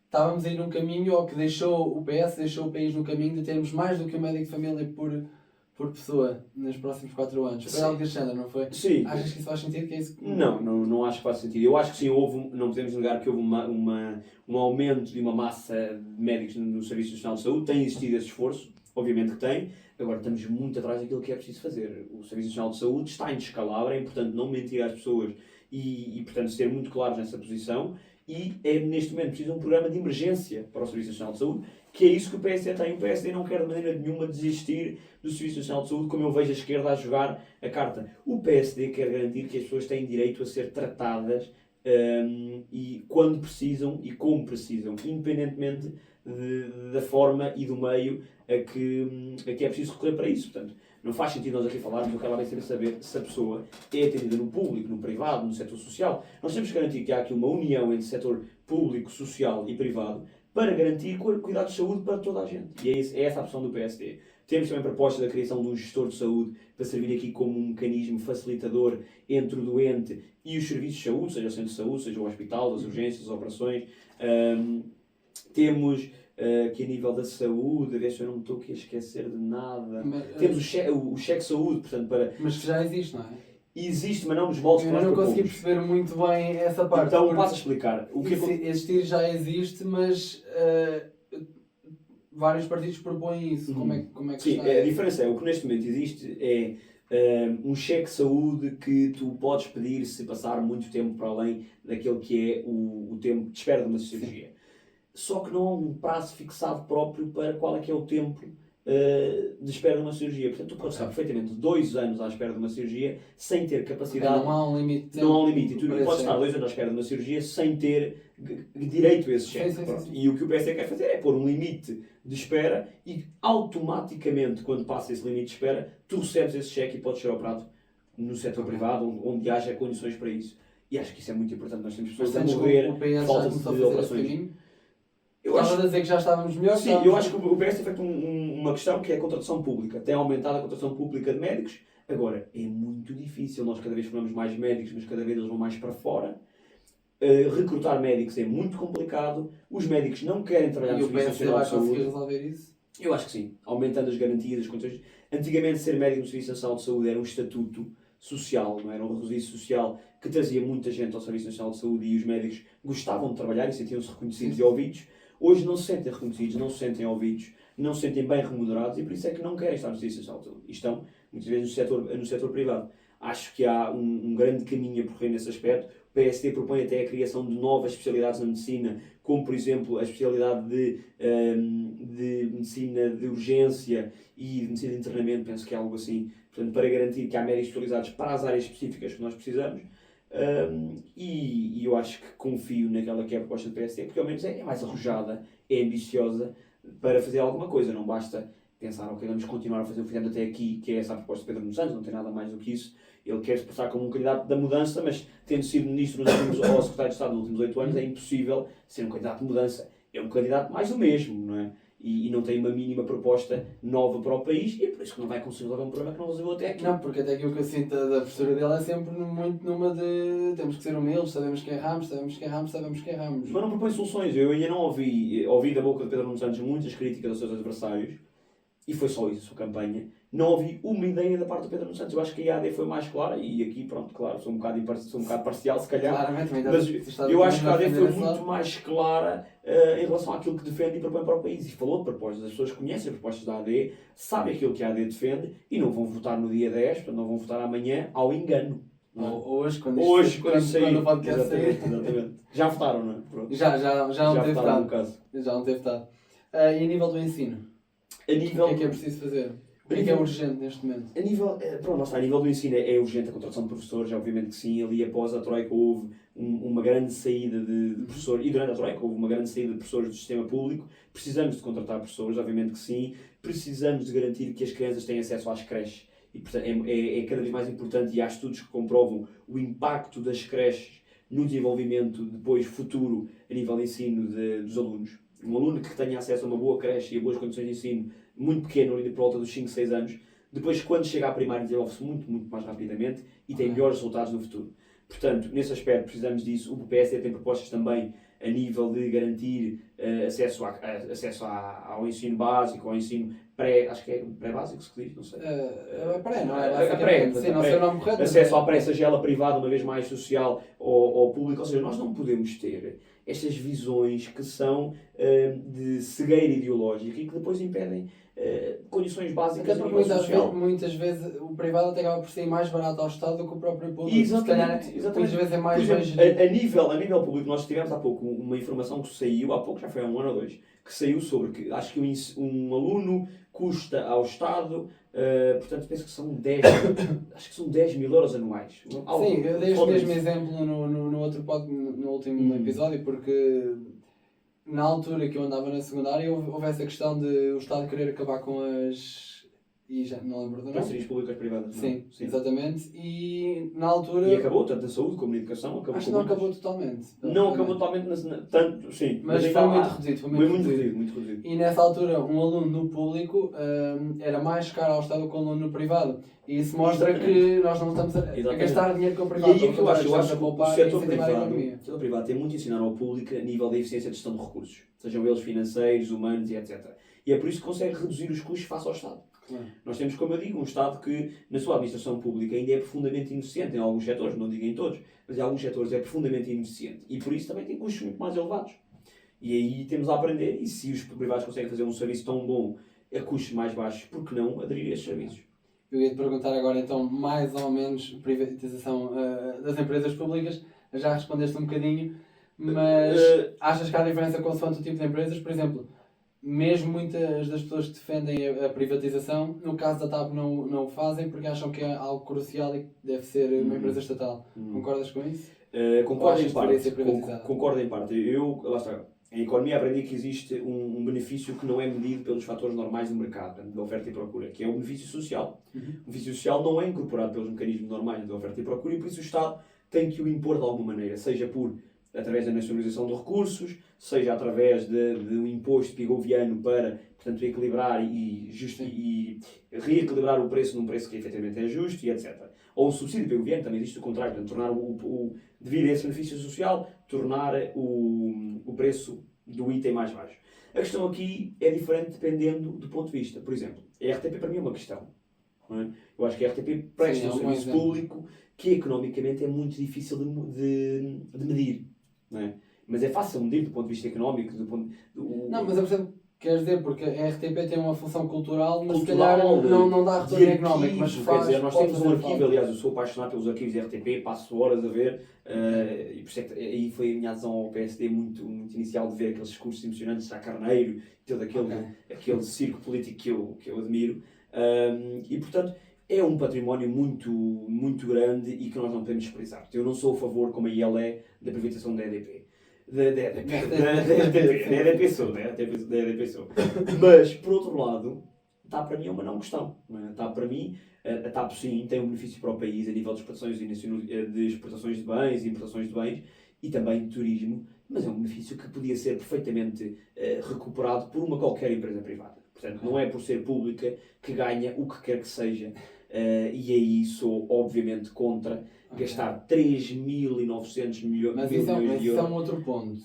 estávamos a ir num caminho, ou que o PS deixou o país no caminho de termos mais do que um médico de família por pessoa nos próximos 4 anos. Foi algo deste género, não foi? Sim. Achas que isso faz sentido? Que é isso? Não acho que faz sentido. Eu acho que sim, não podemos negar que houve um aumento de uma massa de médicos no Serviço Nacional de Saúde. Tem existido esse esforço, obviamente que tem. Agora estamos muito atrás daquilo que é preciso fazer. O Serviço Nacional de Saúde está em descalabro, é importante não mentir às pessoas e portanto, ser muito claros nessa posição. E neste momento preciso de um programa de emergência para o Serviço Nacional de Saúde, que é isso que o PSD tem. O PSD não quer de maneira nenhuma desistir do Serviço Nacional de Saúde, como eu vejo a esquerda a jogar a carta. O PSD quer garantir que as pessoas têm direito a ser tratadas e quando precisam e como precisam, independentemente da forma e do meio a que é preciso recorrer para isso. Portanto, não faz sentido nós aqui falarmos, eu quero bem saber se a pessoa é atendida no público, no privado, no setor social. Nós temos que garantir que há aqui uma união entre setor público, social e privado para garantir cuidados de saúde para toda a gente. E é essa a opção do PSD. Temos também a proposta da criação de um gestor de saúde para servir aqui como um mecanismo facilitador entre o doente e os serviços de saúde, seja o centro de saúde, seja o hospital, as urgências, as operações. Temos que a nível da saúde, a ver se eu não me estou aqui a esquecer de nada. Temos o cheque saúde, portanto, para... Mas que já existe, não é? Existe, mas não nos moldes que nós propomos. Eu não propomos. consegui perceber muito bem essa parte. Então, passo a explicar. Existir já existe, mas vários partidos propõem isso. Como é que Sim, está? A diferença é, o que neste momento existe é um cheque saúde que tu podes pedir se passar muito tempo para além daquele que é o tempo de espera de uma cirurgia. Sim. Só que não há um prazo fixado próprio para qual é que é o tempo de espera de uma cirurgia. Portanto, tu podes estar perfeitamente 2 anos à espera de uma cirurgia sem ter capacidade. Não há um limite. Não há um limite. E tu podes estar 2 anos à espera de uma cirurgia sem ter direito a esse cheque. Sim. E o que o PSD quer fazer é pôr um limite de espera e automaticamente, quando passa esse limite de espera, tu recebes esse cheque e podes ser operado no setor privado, onde haja condições para isso. E acho que isso é muito importante. Nós temos pessoas a morrer por falta de operações. Estava a dizer que já estávamos melhor? Sim, eu acho que o PS tem feito uma questão que é a contratação pública. Tem aumentado a contratação pública de médicos. Agora, é muito difícil. Nós cada vez formamos mais médicos, mas cada vez eles vão mais para fora. Recrutar médicos é muito complicado. Os médicos não querem trabalhar no Serviço Nacional de Saúde. E o PS vai conseguir resolver isso? Eu acho que sim. Aumentando as garantias, as condições. Antigamente, ser médico no Serviço Nacional de Saúde era um estatuto social, não era um registro social que trazia muita gente ao Serviço Nacional de Saúde e os médicos gostavam de trabalhar e sentiam-se reconhecidos e ouvidos. Hoje não se sentem reconhecidos, não se sentem ouvidos, não se sentem bem remunerados e por isso é que não querem estar no Serviço Nacional de Saúde. E estão, muitas vezes, no setor privado. Acho que há um grande caminho a percorrer nesse aspecto. O PSD propõe até a criação de novas especialidades na medicina, como, por exemplo, a especialidade de medicina de urgência e de medicina de internamento, penso que é algo assim, portanto, para garantir que há médicos especializados para as áreas específicas que nós precisamos. E eu acho que confio naquela que é a proposta do PSD, porque ao menos é mais arrojada, é ambiciosa para fazer alguma coisa. Não basta pensar, ok, vamos continuar a fazer o que fizemos até aqui, que é essa a proposta de Pedro Nuno Santos, não tem nada mais do que isso. Ele quer se passar como um candidato da mudança, mas tendo sido ministro ou secretário de Estado nos últimos 8 anos, é impossível ser um candidato de mudança. É um candidato mais do mesmo, não é? e não tem uma mínima proposta nova para o país, e é por isso que não vai conseguir resolver um problema que não resolveu até aqui. Não, porque até aqui o que eu sinto da postura dele é sempre muito numa de temos que ser humildes, sabemos que erramos, sabemos que erramos, sabemos que erramos. Mas não propõe soluções. Eu ainda não ouvi da boca de Pedro Nuno Santos muitas críticas aos seus adversários, e foi só isso a sua campanha. Não ouvi uma ideia da parte do Pedro Nuno Santos. Eu acho que a IAD foi mais clara, e aqui, pronto, claro, sou um bocado parcial, se calhar. Claramente, Mas eu acho que a AD foi muito mais clara em relação àquilo que defende e propõe para o país. E falou de propostas. As pessoas conhecem as propostas da AD, sabem aquilo que a AD defende e não vão votar no dia 10, portanto não vão votar amanhã ao engano. Hoje, quando sair. o podcast sair. Exatamente. Já votaram, não é? Pronto. Já não teve votaram votado. no caso. Já não teve votado. E a nível do ensino? A nível... O que é preciso fazer? O que é urgente neste momento? A nível, a nível do ensino é urgente a contratação de professores, obviamente que sim. Ali após a Troika houve uma grande saída de professores, e durante a Troika houve uma grande saída de professores do sistema público. Precisamos de contratar professores, obviamente que sim. Precisamos de garantir que as crianças têm acesso às creches. E portanto, é cada vez mais importante, e há estudos que comprovam o impacto das creches no desenvolvimento depois futuro a nível de ensino dos alunos. Um aluno que tenha acesso a uma boa creche e a boas condições de ensino muito pequeno, ali por volta dos 5, 6 anos, depois quando chega à primária desenvolve-se muito, muito mais rapidamente e tem melhores resultados no futuro. Portanto, nesse aspecto precisamos disso. O PSD tem propostas também a nível de garantir acesso ao ensino básico, ao ensino acho que é pré-básico se diz, não sei. Pré, não é? Basicamente, sim, não sei o nome correto. Acesso à pré-sagela privada, uma vez mais social, ao público. Ou seja, nós não podemos ter estas visões que são de cegueira ideológica e que depois impedem condições básicas de nível social. Muitas vezes o privado até acaba por ser mais barato ao Estado do que o próprio público. Exatamente. Muitas vezes é mais por exemplo, a nível público, nós tivemos há pouco uma informação que saiu, há pouco, já foi há 1 ano ou 2, que saiu sobre que acho que um aluno custa ao Estado, portanto penso que são 10 mil euros anuais. Sim, eu dei este mesmo exemplo no último episódio, porque na altura que eu andava na secundária houve essa questão de o Estado querer acabar com as... E já não lembro do nome. Parcerias públicas privadas. Sim, exatamente. E na altura... E acabou, tanto a saúde como a educação. Acho que não acabou totalmente. Não acabou totalmente, tanto, sim. Mas foi muito reduzido. Foi muito reduzido. E nessa altura, um aluno no público era mais caro ao Estado que um aluno no privado. E isso mostra que nós não estamos a gastar dinheiro com o privado. E aí é que eu acho que o setor privado tem muito a ensinar ao público a nível da eficiência de gestão de recursos. Sejam eles financeiros, humanos e etc. E é por isso que consegue reduzir os custos face ao Estado. Nós temos, como eu digo, um Estado que, na sua administração pública, ainda é profundamente ineficiente em alguns setores, não digo em todos, mas em alguns setores é profundamente ineficiente. E por isso também tem custos muito mais elevados. E aí temos a aprender, e se os privados conseguem fazer um serviço tão bom a custos mais baixos, por que não aderir a estes serviços? Eu ia te perguntar agora, então, mais ou menos, privatização das empresas públicas. Já respondeste um bocadinho, mas achas que há diferença consoante o tipo de empresas? Por exemplo, mesmo muitas das pessoas que defendem a privatização, no caso da TAP não o fazem porque acham que é algo crucial e que deve ser uma empresa estatal. Concordas com isso? Concordo em parte. Lá está, em economia aprendi que existe um benefício que não é medido pelos fatores normais do mercado, da oferta e procura, que é o benefício social. O benefício social não é incorporado pelos mecanismos normais da oferta e procura e por isso o Estado tem que o impor de alguma maneira, seja através da nacionalização de recursos, seja através de um imposto pigoviano para, portanto, equilibrar e reequilibrar o preço num preço que efetivamente é justo e etc. Ou um subsídio pigoviano, também existe o contrário, portanto, tornar devido a esse benefício social, tornar o preço do item mais baixo. A questão aqui é diferente dependendo do ponto de vista. Por exemplo, a RTP para mim é uma questão. Não é? Eu acho que a RTP presta um serviço público que economicamente é muito difícil de medir. Não é? Mas é fácil medir do ponto de vista económico. Não, mas eu percebo o que queres dizer, porque a RTP tem uma função cultural, mas se calhar não dá retorno económico. Mas quer dizer, nós temos um arquivo, aliás, eu sou apaixonado pelos arquivos da RTP, passo horas a ver, e por isso é que aí foi a minha adesão ao PSD muito inicial de ver aqueles discursos emocionantes de Sá Carneiro e todo aquele circo político que eu admiro. E portanto, é um património muito, muito grande e que nós não podemos desprezar. Eu não sou a favor, como a IEL é, da privatização da EDP. Da EDP sou. Mas, por outro lado, TAP para mim é uma não questão. Não é? TAP para mim, a TAP sim tem um benefício para o país a nível de exportações de bens e importações de bens e também de turismo, mas é um benefício que podia ser perfeitamente recuperado por uma qualquer empresa privada. Portanto, não é por ser pública que ganha o que quer que seja. E aí sou, obviamente, contra gastar 3.900 milhões Mas de euros. isso é um outro ponto.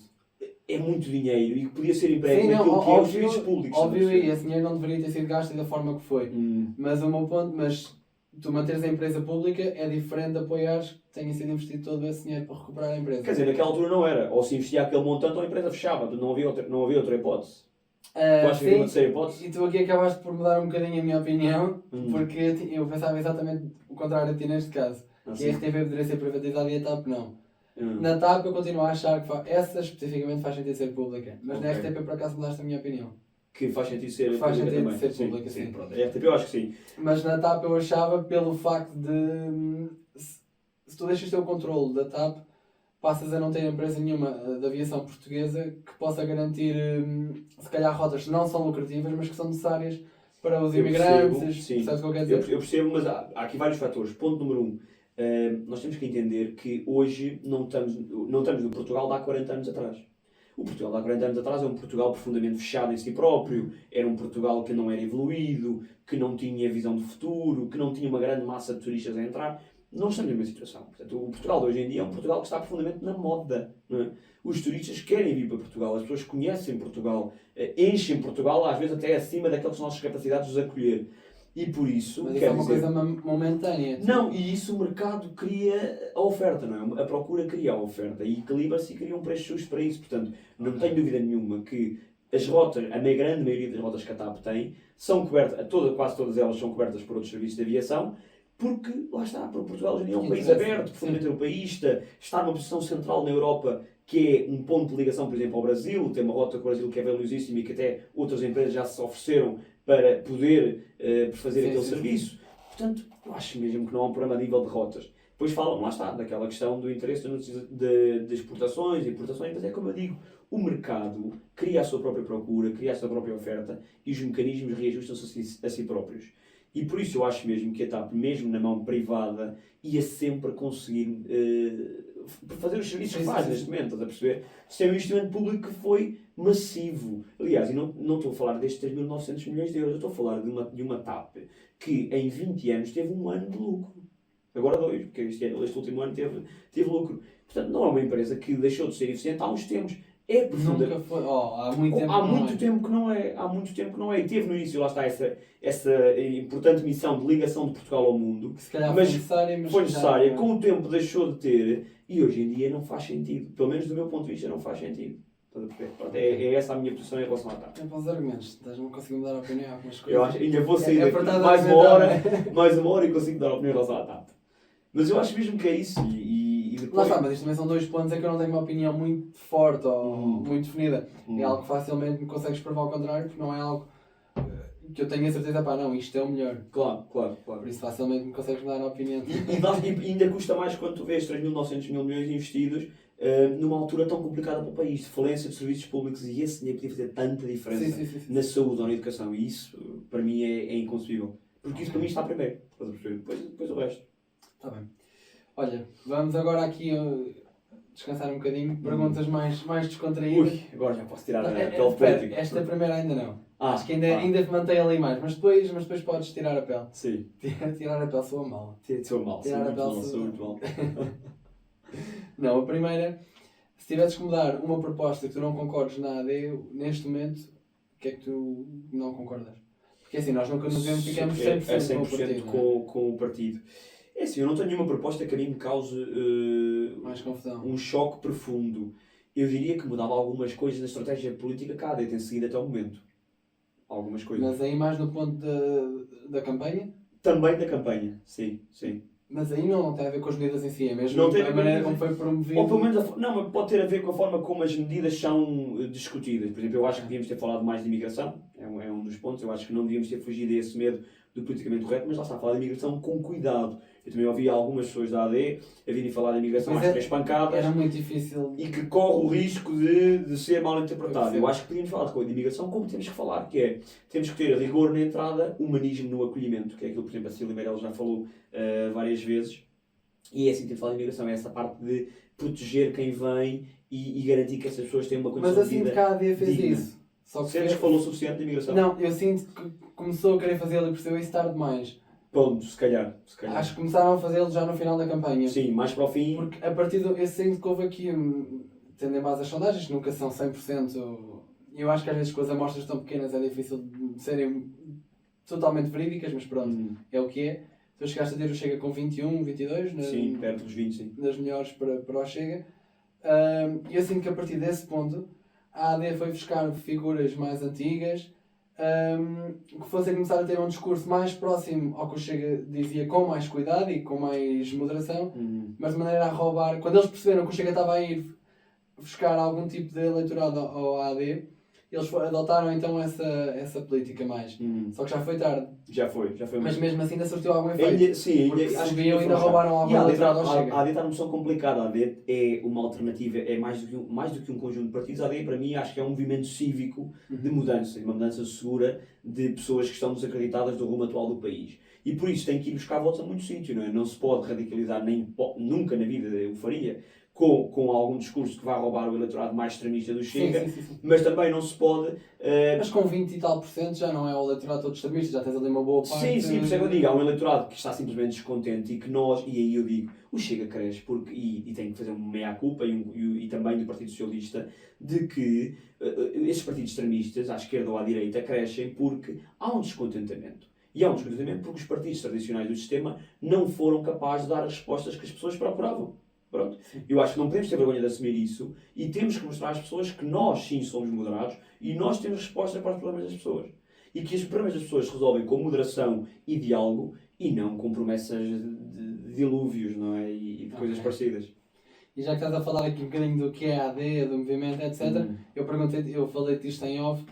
É muito dinheiro e que podia ser emprego Sim, naquilo não, que é os óbvio, serviços públicos. óbvio, e esse dinheiro não deveria ter sido gasto da forma que foi. Mas o meu ponto, mas tu manteres a empresa pública é diferente de apoiares que tenha sido investido todo esse dinheiro para recuperar a empresa. Quer dizer, naquela altura não era. Ou se investia aquele montante ou a empresa fechava. Não havia outra hipótese. Tu achas que havia uma terceira hipótese? E tu aqui acabaste por mudar um bocadinho a minha opinião, porque eu pensava exatamente o contrário de ti neste caso. Que a RTP poderia ser privatizada e a TAP não. Na TAP eu continuo a achar que essa especificamente faz sentido ser pública, mas na RTP por acaso mudaste a minha opinião. Que faz sentido ser faz pública sentido também. ser pública, sim. Pronto. A RTP eu acho que sim. Mas na TAP eu achava pelo facto de se tu deixas o teu controle da TAP, passas a não ter empresa nenhuma de aviação portuguesa que possa garantir, se calhar, rotas que não são lucrativas, mas que são necessárias para os imigrantes. Percebes o que eu quero dizer? Eu percebo, mas há aqui vários fatores. Ponto número 1. Nós temos que entender que hoje não estamos no Portugal de há 40 anos atrás. O Portugal de há 40 anos atrás é um Portugal profundamente fechado em si próprio, era um Portugal que não era evoluído, que não tinha visão de futuro, que não tinha uma grande massa de turistas a entrar. Não estamos na mesma situação. Portanto, o Portugal de hoje em dia é um Portugal que está profundamente na moda. Não é? Os turistas querem vir para Portugal, as pessoas conhecem Portugal, enchem Portugal, às vezes até acima daquelas nossas capacidades de os acolher. E por isso... Mas isso é uma coisa momentânea. Não, e isso o mercado cria a oferta, não é? A procura cria a oferta e equilibra-se e cria um preço justo para isso. Portanto, não tenho dúvida nenhuma que as rotas, a grande maioria das rotas que a TAP tem, são cobertas, quase todas elas são cobertas por outros serviços de aviação, porque, lá está, Portugal hoje em dia é um país aberto, profundamente europeísta, está numa posição central na Europa, que é um ponto de ligação, por exemplo, ao Brasil, tem uma rota com o Brasil que é valiosíssima e que até outras empresas já se ofereceram para poder fazer aquele serviço. Portanto, eu acho mesmo que não há um problema a nível de rotas. Depois falam, lá está, daquela questão do interesse de exportações e importações, mas é como eu digo, o mercado cria a sua própria procura, cria a sua própria oferta e os mecanismos reajustam-se a si próprios. E por isso eu acho mesmo que a TAP, mesmo na mão privada, ia sempre conseguir fazer os serviços que faz neste momento, estás a perceber? Isto é um investimento público que foi massivo. Aliás, e não estou a falar destes 3.900 milhões de euros, eu estou a falar de uma TAP que em 20 anos teve um ano de lucro. Agora 2, porque este último ano teve lucro. Portanto, não é uma empresa que deixou de ser eficiente há uns tempos. É profunda. Nunca foi. Há muito tempo Há muito tempo que não é. Há muito tempo que não é. E teve no início, lá está, essa importante missão de ligação de Portugal ao mundo. Que se calhar foi necessária, mas foi necessária. Com o tempo deixou de ter e hoje em dia não faz sentido. Pelo menos do meu ponto de vista não faz sentido. É essa a minha posição em relação à TAP. É para os argumentos. Estás-me a conseguir mudar a opinião. Algumas coisas. Eu acho, ainda vou sair daqui mais uma hora e consigo dar a opinião em relação à TAP. Mas eu acho mesmo que é isso. E depois... Lá está, mas isto também são 2 pontos em que eu não tenho uma opinião muito forte ou muito definida. É algo que facilmente me consegues provar ao contrário, porque não é algo que eu tenho a certeza, não, isto é o melhor. Claro. Por isso facilmente me consegues dar a opinião. E ainda custa mais quando tu vês 3.900 mil milhões investidos numa altura tão complicada para o país, de falência de serviços públicos, e esse dinheiro podia fazer tanta diferença na saúde ou na educação. E isso, para mim, é inconcebível. Porque isso para mim está primeiro. Depois o resto. Está bem. Olha, vamos agora aqui descansar um bocadinho. Perguntas mais descontraídas. Ui, agora já posso tirar a pele política. Esta primeira ainda não. Acho que ainda te mantém ali mais, mas depois podes tirar a pele. Sim. Tirar a pele soa mal. Sou mal, sou muito mal. Não, a primeira, se tivesses que mudar uma proposta que tu não concordes na AD, neste momento, o que é que tu não concordas? Porque assim, nós nunca nos ficamos 100% com o partido. É assim, eu não tenho nenhuma proposta que a mim me cause mais confusão. Um choque profundo. Eu diria que mudava algumas coisas na estratégia política que a AD tem seguido até o momento. Algumas coisas. Mas aí mais no ponto da campanha? Também da campanha, sim. Mas aí não tem a ver com as medidas em si, é mesmo não tem a maneira como foi promovido. Ou pelo menos, não, mas pode ter a ver com a forma como as medidas são discutidas. Por exemplo, eu acho que devíamos ter falado mais de imigração, é um dos pontos. Eu acho que não devíamos ter fugido a esse medo do politicamente correto, mas lá está a falar de imigração com cuidado. Eu também ouvi algumas pessoas da AD a virem falar de imigração às 3 pancadas. Era muito difícil. E que corre o risco de ser mal interpretado. Eu acho que podíamos falar de imigração como temos que falar, que é, temos que ter rigor na entrada, humanismo no acolhimento, que é aquilo que, por exemplo, a Cecília Meirelles já falou várias vezes. E é assim que temos de falar de imigração, é essa parte de proteger quem vem e garantir que essas pessoas têm uma condição Mas eu de sinto vida que a AD fez digna. isso. Só que Sentes que falou o suficiente de imigração? Não, eu sinto que começou a querer fazê-lo e percebeu isso tarde demais. Pronto, se calhar. Acho que começaram a fazê-lo já no final da campanha. Sim, mais para o fim. Porque a partir do. Eu sinto que houve aqui, tendo em base as sondagens, que nunca são 100%. Eu acho que às vezes com as amostras tão pequenas é difícil de serem totalmente verídicas, mas pronto, é o que é. Tu chegaste a ter o Chega com 21, 22, Sim, perto dos 20, sim. das melhores para o Chega. E eu sinto que a partir desse ponto a AD foi buscar figuras mais antigas que fossem começar a ter um discurso mais próximo ao que o Chega dizia, com mais cuidado e com mais moderação, mas de maneira a roubar. Quando eles perceberam que o Chega estava a ir buscar algum tipo de eleitorado ao AD, eles adotaram então essa política mais. Só que já foi tarde. Já foi. Mas mesmo assim ainda surtiu algum efeito. Sim, acho que ainda roubaram algum eleitorado ao Chega. A AD está numa posição complicada. A AD é uma alternativa, é mais do que um conjunto de partidos. A AD, para mim, acho que é um movimento cívico de mudança, uma mudança segura de pessoas que estão desacreditadas do rumo atual do país. E por isso tem que ir buscar votos a muito sítio, não é? Não se pode radicalizar, nunca na vida eu faria, com algum discurso que vá roubar o eleitorado mais extremista do Chega, sim. Mas também não se pode... Mas com 20 e tal % já não é o eleitorado todo extremista, já tens ali uma boa parte... Sim, por isso é que eu digo, há um eleitorado que está simplesmente descontente e que nós, e aí eu digo, o Chega cresce porque, e tem que fazer uma meia-culpa e também do Partido Socialista, de que esses partidos extremistas, à esquerda ou à direita, crescem porque há um descontentamento. E há um descontentamento porque os partidos tradicionais do sistema não foram capazes de dar as respostas que as pessoas procuravam. Pronto. Eu acho que não podemos ter vergonha de assumir isso e temos que mostrar às pessoas que nós sim somos moderados e nós temos resposta para os problemas das pessoas. E que os problemas das pessoas se resolvem com moderação e diálogo e não com promessas de dilúvios, não é? E de coisas parecidas. E já que estás a falar aqui um bocadinho do que é a AD, do movimento, etc., eu falei disto em off,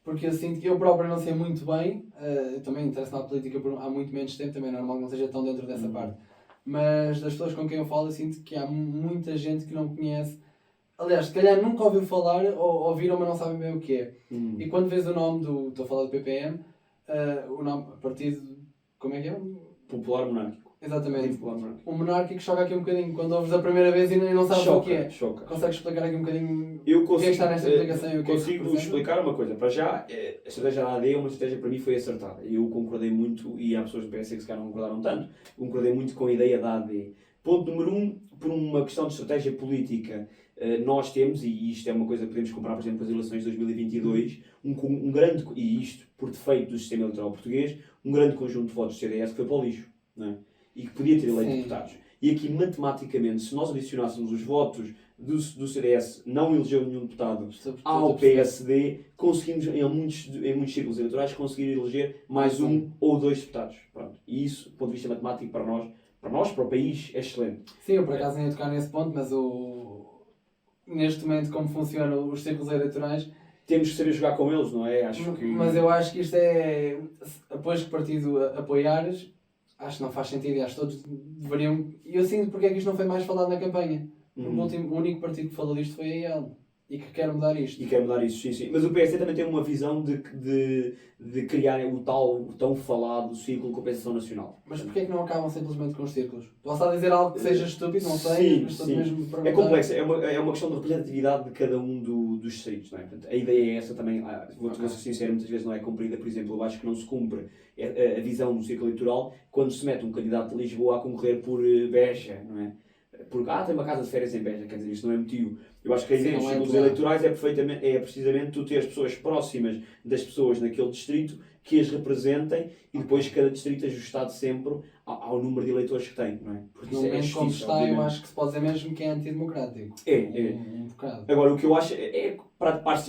porque eu sinto que eu próprio não sei muito bem, eu também interesso na política há muito menos tempo, também é normal que não seja tão dentro dessa parte. Mas das pessoas com quem eu falo, eu sinto que há muita gente que não conhece. Aliás, se calhar nunca ouviu falar, ou ouviram, mas não sabem bem o que é. E quando vês o nome estou a falar do PPM, o nome, partido, como é que é? Popular Monárquico. Exatamente. O monárquico choca aqui um bocadinho, quando ouves a primeira vez e não sabes o que é. Choca. Consegues explicar aqui um bocadinho o que é que está nesta explicação e o que consigo explicar uma coisa. Para já, a estratégia da AD é uma estratégia que para mim foi acertada. Eu concordei muito, e há pessoas do PS que se calhar não concordaram tanto, concordei muito com a ideia da AD. Ponto número 1, por uma questão de estratégia política, nós temos, e isto é uma coisa que podemos comparar, por exemplo, com as eleições de 2022, um grande, e isto por defeito do sistema eleitoral português, um grande conjunto de votos do CDS que foi para o lixo, não é? E que podia ter eleito deputados. E aqui, matematicamente, se nós adicionássemos os votos do CDS, não elegeu nenhum deputado, ao PSD, conseguimos, em muitos círculos eleitorais, conseguir eleger mais um ou dois deputados. Pronto. E isso, do ponto de vista matemático, para o país, é excelente. Sim, eu por acaso nem ia tocar nesse ponto, mas neste momento, como funcionam os círculos eleitorais... Temos que saber jogar com eles, não é? Mas eu acho que isto é... Depois que o partido apoiares... Acho que não faz sentido e acho que todos deveriam... E eu sinto porque é que isto não foi mais falado na campanha. Porque o único partido que falou disto foi a IEL. E que quer mudar isto. E quer mudar isso, sim. Mas o PSD também tem uma visão de criar o tão falado círculo de compensação nacional. Mas porquê é que não acabam simplesmente com os círculos? Posso estar a dizer algo que seja estúpido, não sei, mas estou mesmo a perguntar. É complexo, é uma questão de representatividade de cada um dos distritos, não é? Portanto, a ideia é essa também, vou-te ser sincero, muitas vezes não é cumprida. Por exemplo, eu acho que não se cumpre a visão do círculo eleitoral quando se mete um candidato de Lisboa a concorrer por Beja, não é? Porque, tem uma casa de férias em Beja, quer dizer, isto não é motivo. Eu acho que a ideia dos círculos eleitorais é precisamente tu ter as pessoas próximas das pessoas naquele distrito que as representem e depois cada distrito ajustado sempre ao número de eleitores que tem, não é? Porque no momento como está, obviamente. Eu acho que se pode dizer mesmo que é antidemocrático. Um bocado. Agora, o que eu acho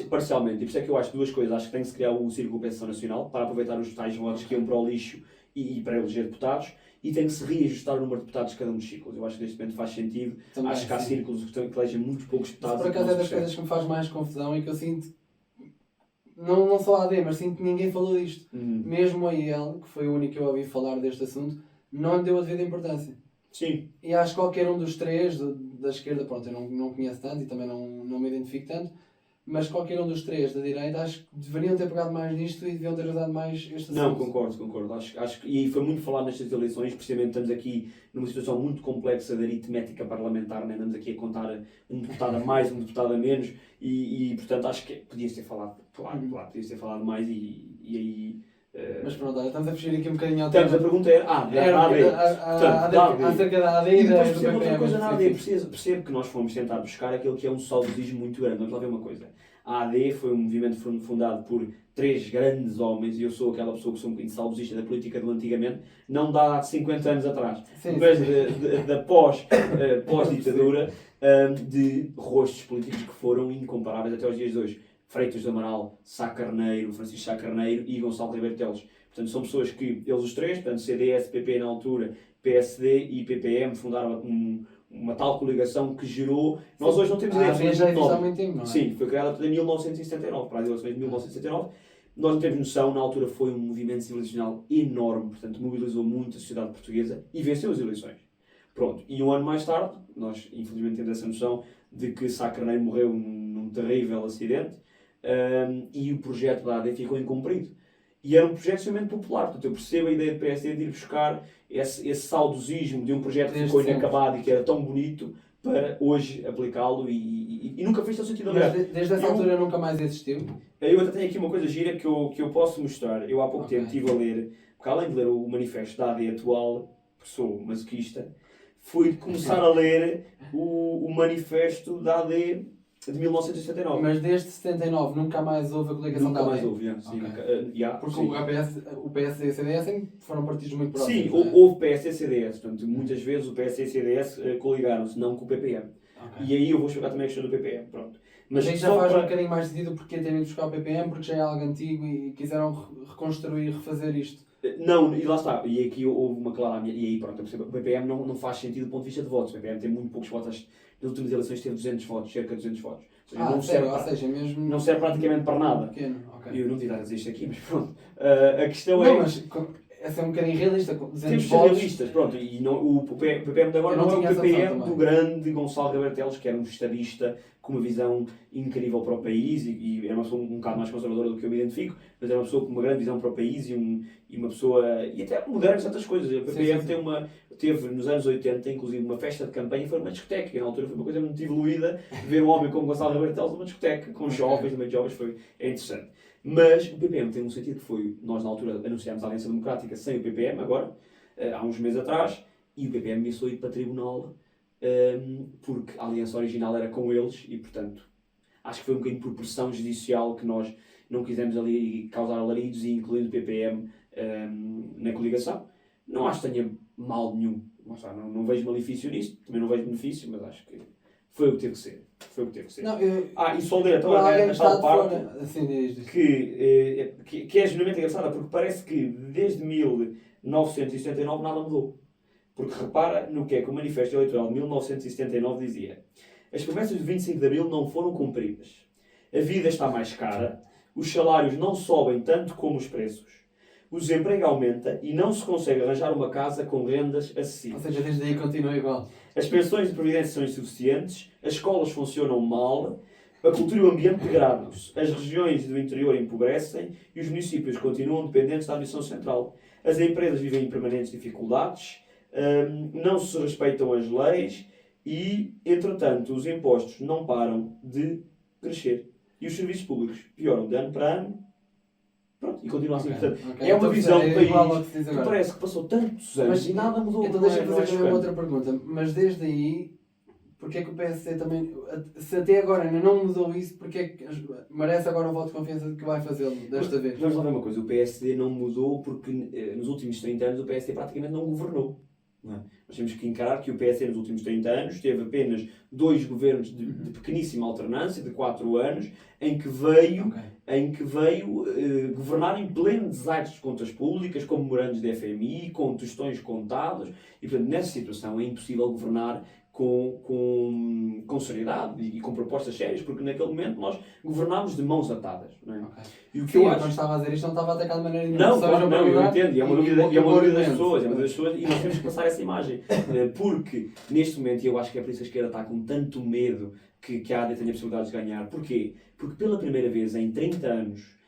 parcialmente, e por isso é que eu acho duas coisas. Acho que tem que se criar um círculo de compensação nacional para aproveitar os tais votos que iam para o lixo e para eleger deputados. E tem que se reajustar o número de deputados de cada um dos círculos. Eu acho que neste momento faz sentido. Também, acho que há círculos que elegem muito poucos deputados. Por acaso é das coisas que me faz mais confusão e que eu sinto, não só a AD, mas sinto que ninguém falou disto. Mesmo a IEL, que foi o único que eu ouvi falar deste assunto, não lhe deu a devida importância. Sim. E acho que qualquer um dos três, da esquerda, pronto, eu não conheço tanto e também não me identifico tanto, mas qualquer um dos três da direita acho que deveriam ter pegado mais nisto e deviam ter usado mais este assunto. Não, concordo. Acho que, e foi muito falado nestas eleições, precisamente estamos aqui numa situação muito complexa de aritmética parlamentar, né? Andamos aqui a contar um deputado a mais, um deputado a menos, e portanto acho que podias ter falado, claro, podias ter falado mais e aí... Mas pronto, olha, estamos a fugir aqui um bocadinho ao tema. A pergunta era, acerca da AD e e depois do percebo outra coisa na AD, PPM. percebo que nós fomos tentar buscar aquilo que é um saudosismo muito grande. Vamos lá ver uma coisa. A AD foi um movimento fundado por 3 grandes homens, e eu sou aquela pessoa que sou um bocadinho saudosista da política do antigamente, não dá há 50 anos atrás, mas da pós-ditadura, de rostos políticos que foram incomparáveis até aos dias de hoje. Freitas do Amaral, Sá Carneiro, Francisco Sá Carneiro e Gonçalo Ribeiro Teles. Portanto, são pessoas que, eles os três, portanto, CDS, PP na altura, PSD e PPM, fundaram uma tal coligação que gerou... Nós hoje não temos ideia. Já existe há muito tempo, não é? Sim, foi criada em 1979, para as eleições de 1979. Nós não temos noção, na altura foi um movimento civilizacional enorme, portanto, mobilizou muito a sociedade portuguesa e venceu as eleições. Pronto, e um ano mais tarde, nós infelizmente temos essa noção de que Sá Carneiro morreu num terrível acidente, e o projeto da AD ficou incumprido. E era um projeto extremamente popular. Portanto, eu percebo a ideia do PSD de ir buscar esse saudosismo de um projeto que ficou inacabado e que era tão bonito para hoje aplicá-lo e nunca fez tão sentido. Mas desde essa altura nunca mais existiu? Eu até tenho aqui uma coisa gira que eu posso mostrar. Eu há pouco tempo estive a ler, porque além de ler o manifesto da AD atual, porque sou masoquista, fui começar a ler o manifesto da AD de 1979. Mas desde 79 nunca mais houve a coligação da AD? Nunca mais houve, sim. Porque sim. o PSD e o CDS sempre foram partidos muito próximos. Sim, houve PS e CDS. Portanto, muitas vezes o PS e o CDS coligaram-se, não com o PPM. E aí eu vou chegar também a questão do PPM. Pronto. Mas aí já faz um bocadinho mais sentido porque terem de buscar o PPM, porque já é algo antigo e quiseram reconstruir, refazer isto. Não, e lá está. E aqui houve uma clara... E aí, pronto, eu percebo, o PPM não faz sentido do ponto de vista de votos. O PPM tem muito poucos votos. Nas últimas eleições teve 200 votos, cerca de 200 votos. Ou seja, mesmo... não serve praticamente para nada. Pequeno, Eu não devia dizer isto aqui, mas pronto. A questão é... mas essa é um bocadinho realista. Temos de ser realistas, pronto. E o PPM de agora não é o PPM do grande Gonçalo Ribeiro Teles, que era um estadista com uma visão incrível para o país e era uma pessoa um bocado mais conservadora do que eu me identifico, mas era uma pessoa com uma grande visão para o país e uma pessoa... E até moderna em certas coisas. O PPM teve nos anos 80, inclusive, uma festa de campanha e foi numa discoteca, que na altura foi uma coisa muito evoluída, ver um homem como Gonçalo Ribeiro Teles numa discoteca, com jovens, também jovens, é interessante. Mas o PPM tem um sentido que foi, nós na altura anunciámos a Aliança Democrática sem o PPM, agora, há uns meses atrás, e o PPM começou a ir para tribunal, porque a aliança original era com eles e, portanto, acho que foi um bocadinho por pressão judicial que nós não quisemos ali causar alaridos e incluindo o PPM na coligação. Não acho que tenha mal nenhum, não vejo malefício nisso, também não vejo benefício, mas acho que foi o que teve que ser. Não, e só ler então esta parte assim, que é genuinamente engraçada, porque parece que desde 1979 nada mudou. Porque repara no que é que o Manifesto Eleitoral de 1979 dizia: as promessas de 25 de Abril não foram cumpridas, a vida está mais cara, os salários não sobem tanto como os preços, o desemprego aumenta e não se consegue arranjar uma casa com rendas acessíveis. Ou seja, desde aí continua igual. As pensões de previdência são insuficientes, as escolas funcionam mal, a cultura e o ambiente degradam-se, as regiões do interior empobrecem e os municípios continuam dependentes da administração central. As empresas vivem em permanentes dificuldades, não se respeitam as leis e, entretanto, os impostos não param de crescer. E os serviços públicos pioram de ano para ano. Pronto, e continua assim. Portanto, é uma visão do país que parece que passou tantos anos e nada mudou. Então deixa-me fazer também uma outra pergunta. Mas desde aí, porque é que o PSD também, se até agora ainda não mudou isso, porque é que merece agora o voto de confiança de que vai fazê-lo desta vez? Vamos lá ver uma coisa, o PSD não mudou porque nos últimos 30 anos o PSD praticamente não governou. Não é? Nós temos que encarar que o PSD nos últimos 30 anos teve apenas 2 governos de pequeníssima alternância, de 4 anos, em que veio governar em pleno desaires de contas públicas, com memorandos de FMI, com tostões contados, e portanto nessa situação é impossível governar com seriedade e com propostas sérias, porque naquele momento nós governámos de mãos atadas. Não é? Okay. E o que Sim, eu quando acho... estava a dizer isto não estava a atacar de maneira nenhuma. Não, claro, não, eu entendo, e é uma dúvida das pessoas, e nós temos que passar essa imagem, porque neste momento, e eu acho que é por isso que a esquerda está com tanto medo que a AD tenha a possibilidade de ganhar. Porquê? Porque pela primeira vez em 30 anos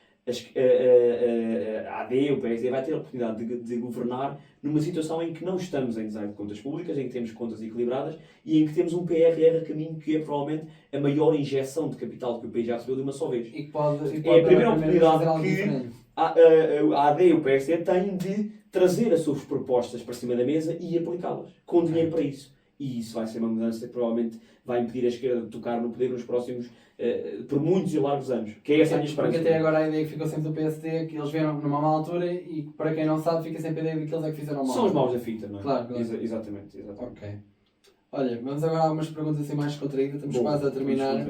a AD, o PSD, vai ter a oportunidade de governar numa situação em que não estamos em design de contas públicas, em que temos contas equilibradas e em que temos um PRR a caminho que é provavelmente a maior injeção de capital que o país já recebeu de uma só vez. E pode É a primeira oportunidade fazer que a AD e o PSD têm de trazer as suas propostas para cima da mesa e aplicá-las, com dinheiro para isso. E isso vai ser uma mudança que provavelmente vai impedir a esquerda de tocar no poder nos próximos, por muitos e largos anos. Que é essa a minha esperança. Porque até agora a ideia que ficou sempre do PSD é que eles vieram numa má altura e para quem não sabe fica sempre a ideia de que eles é que fizeram mal. São os maus da fita, não é? Claro. Exatamente. Ok. Olha, vamos agora a algumas perguntas assim mais contraídas, estamos quase a terminar.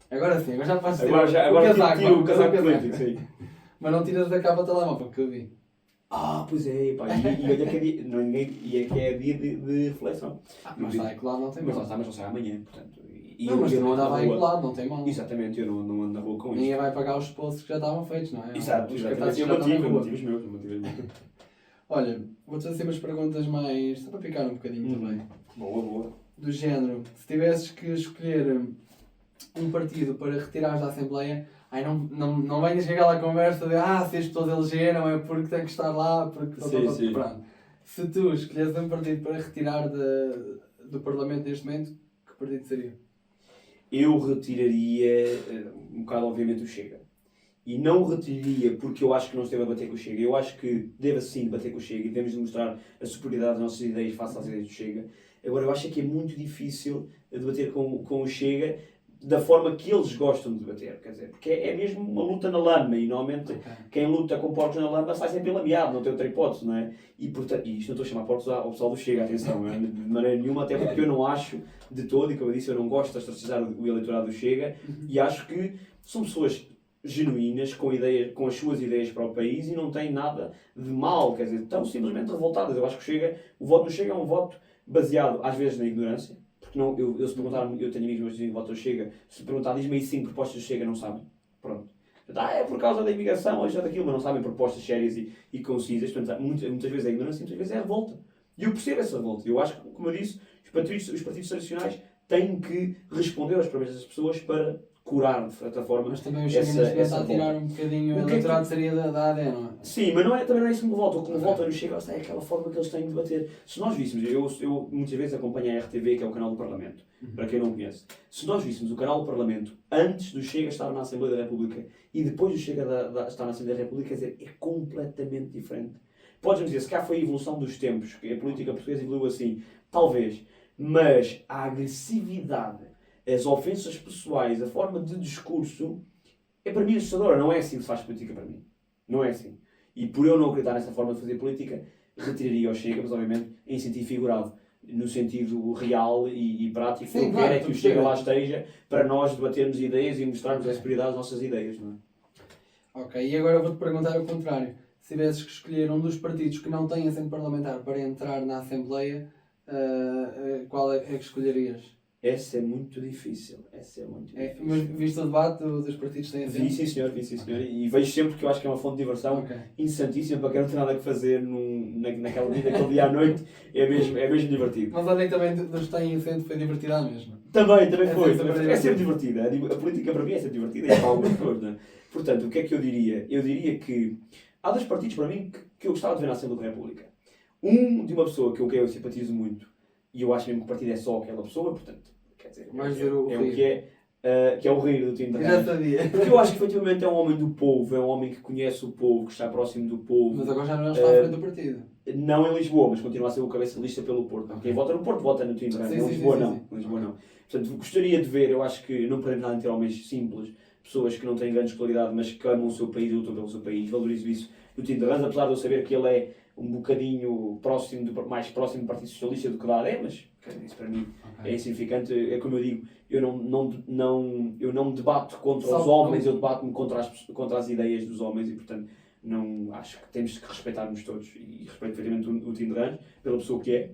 Agora sim, agora já podes ter o casaco político, sim. Mas não tiras da capa da telemóvel, que eu vi. Pois é, pá, e olha que é dia, que é dia de reflexão. Mas está aí colado, não tem mal. Mas não sai amanhã, portanto. Mas eu não andava aí colado, não tem mal. Exatamente, eu não ando na rua com isso. Ninguém vai pagar os posts que já estavam feitos, não é? Exato, eu mantive os meus. Olha, vou-te fazer umas perguntas mais, só para picar um bocadinho também. Boa. Do género, se tivesses que escolher um partido para retirares da Assembleia, não venhas com aquela conversa de se as pessoas elegeram é porque tem que estar lá, porque... Sim. Pronto. Se tu escolheres um partido para retirar do Parlamento neste momento, que partido seria? Eu retiraria um bocado, obviamente, o Chega. E não o retiraria porque eu acho que não esteve a bater com o Chega. Eu acho que deve sim bater com o Chega e devemos demonstrar a superioridade das nossas ideias face às ideias do Chega. Agora, eu acho que é muito difícil debater com o Chega da forma que eles gostam de debater, quer dizer, porque é mesmo uma luta na lama e normalmente quem luta com porcos na lama sai sempre lameado, não tem outra hipótese, não é? E portanto, isto não estou a chamar porcos ao pessoal do Chega, atenção, não é? De maneira nenhuma, até porque eu não acho de todo, e como eu disse, eu não gosto de ostracizar o eleitorado do Chega e acho que são pessoas genuínas, com as suas ideias para o país e não têm nada de mal, quer dizer, estão simplesmente revoltadas. Eu acho que o voto no Chega é um voto baseado às vezes na ignorância. Porque não, eu se perguntar, eu tenho amigos meus que dizem que votam Chega, se perguntar, diz-me aí 5 propostas do Chega, não sabem. Pronto. É por causa da imigração, ou isto ou daquilo, mas não sabem propostas sérias e concisas. Portanto, muitas vezes é ignorância, muitas vezes é revolta. E eu percebo essa revolta. Eu acho que, como eu disse, os partidos tradicionais têm que responder aos problemas das pessoas para curar, de certa forma, mas também o Chega está a tirar um bocadinho o eleitorado seria da AD, não é? Sim, mas também não é isso que me revolta. O que me revolta no Chega é aquela forma que eles têm de debater. Se nós víssemos, eu muitas vezes acompanho a RTV, que é o canal do Parlamento, para quem não conhece. Se nós víssemos o canal do Parlamento antes do Chega estar na Assembleia da República e depois do Chega estar na Assembleia da República, quer dizer, é completamente diferente. Podes-me dizer, se cá foi a evolução dos tempos, que a política portuguesa evoluiu assim, talvez, mas a agressividade, as ofensas pessoais, a forma de discurso, é para mim assustadora. Não é assim que se faz política para mim. Não é assim. E por eu não acreditar nessa forma de fazer política, retiraria o Chega, mas obviamente em sentido figurado. No sentido real e prático. Sim, eu quero é que o Chega lá esteja para nós debatermos ideias e mostrarmos a superioridade das nossas ideias. Não é? Ok, e agora vou-te perguntar o contrário. Se tivesses que escolher um dos partidos que não tem assento parlamentar para entrar na Assembleia, qual é que escolherias? Essa é muito difícil. Mas viste o debate dos partidos que têm assento? Vi sim senhor. E vejo sempre que eu acho que é uma fonte de diversão interessantíssima para quem não tem nada a fazer naquele dia à noite. É mesmo divertido. Mas olha aí também dos que têm assento foi divertida mesmo. Também foi. É sempre divertida. A política para mim é sempre divertida e é para algumas pessoas, não é? Portanto, o que é que eu diria? Eu diria que há dois partidos para mim que eu gostava de ver na Assembleia da República. Um de uma pessoa que eu simpatizo muito, e eu acho mesmo que o partido é só aquela pessoa, portanto, quer dizer, é o que é o Rio do Tim de Rãs. Porque eu acho que efetivamente é um homem do povo, é um homem que conhece o povo, que está próximo do povo. Mas agora já não está à frente do partido. Não em Lisboa, mas continua a ser o cabeça de lista pelo Porto. Quem vota no Porto vota no Tim de Rãs. Em Lisboa não. Portanto, gostaria de ver, eu acho que não perdemos nada em ter homens simples, pessoas que não têm grande escolaridade, mas que amam o seu país e lutam pelo seu país. Valorizo isso do Tim de Rãs, apesar de eu saber que ele é um bocadinho mais próximo do Partido Socialista do que da AD, mas isso para mim é insignificante. É como eu digo, eu não me debato contra os homens, eu debato-me contra as ideias dos homens e, portanto, acho que temos que respeitar-nos todos e respeito perfeitamente o Tim de Rãs pela pessoa que é.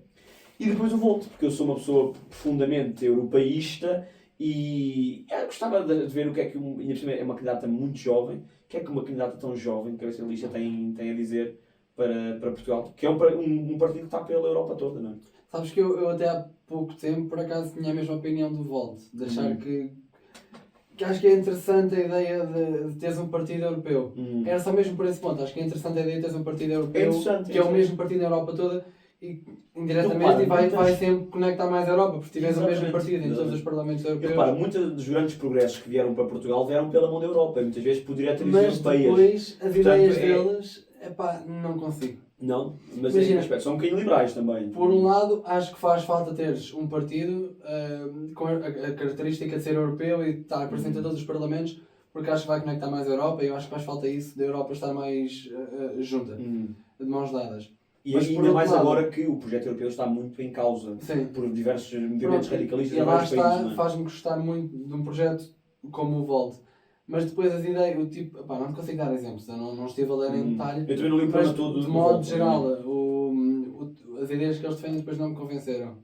E depois o Volt, porque eu sou uma pessoa profundamente europeísta e gostava de ver o que é que, ainda por cima é uma candidata muito jovem, o que é que uma candidata tão jovem, cabeça de lista, tem a dizer para Portugal, que é um partido que está pela Europa toda, não é? Sabes que eu até há pouco tempo, por acaso, tinha a mesma opinião do Volt, de achar que acho que é interessante a ideia de teres um partido europeu. Era só mesmo por esse ponto, acho que é interessante a ideia de teres um partido europeu, que é o mesmo partido na Europa toda, e indiretamente vai sempre conectar mais a Europa, porque tiveres o mesmo partido em todos os parlamentos europeus. E repara, muitos dos grandes progressos que vieram para Portugal vieram pela mão da Europa, e muitas vezes por diretrizes europeias. Mas depois, as ideias deles, não consigo. Não, mas em aspecto são um bocadinho liberais também. Por um lado, acho que faz falta teres um partido com a característica de ser europeu e estar presente em todos os parlamentos, porque acho que vai conectar mais a Europa e eu acho que faz falta isso, da Europa estar mais junta, de mãos dadas. E ainda mais lado, agora que o projeto europeu está muito em causa por diversos movimentos radicalistas. E lá está, faz-me gostar muito de um projeto como o Volt. Mas depois as ideias, o tipo, não te consigo dar exemplos, eu não estive a ler em detalhe. Eu também não li o programa todo. De modo geral, as ideias que eles defendem depois não me convenceram.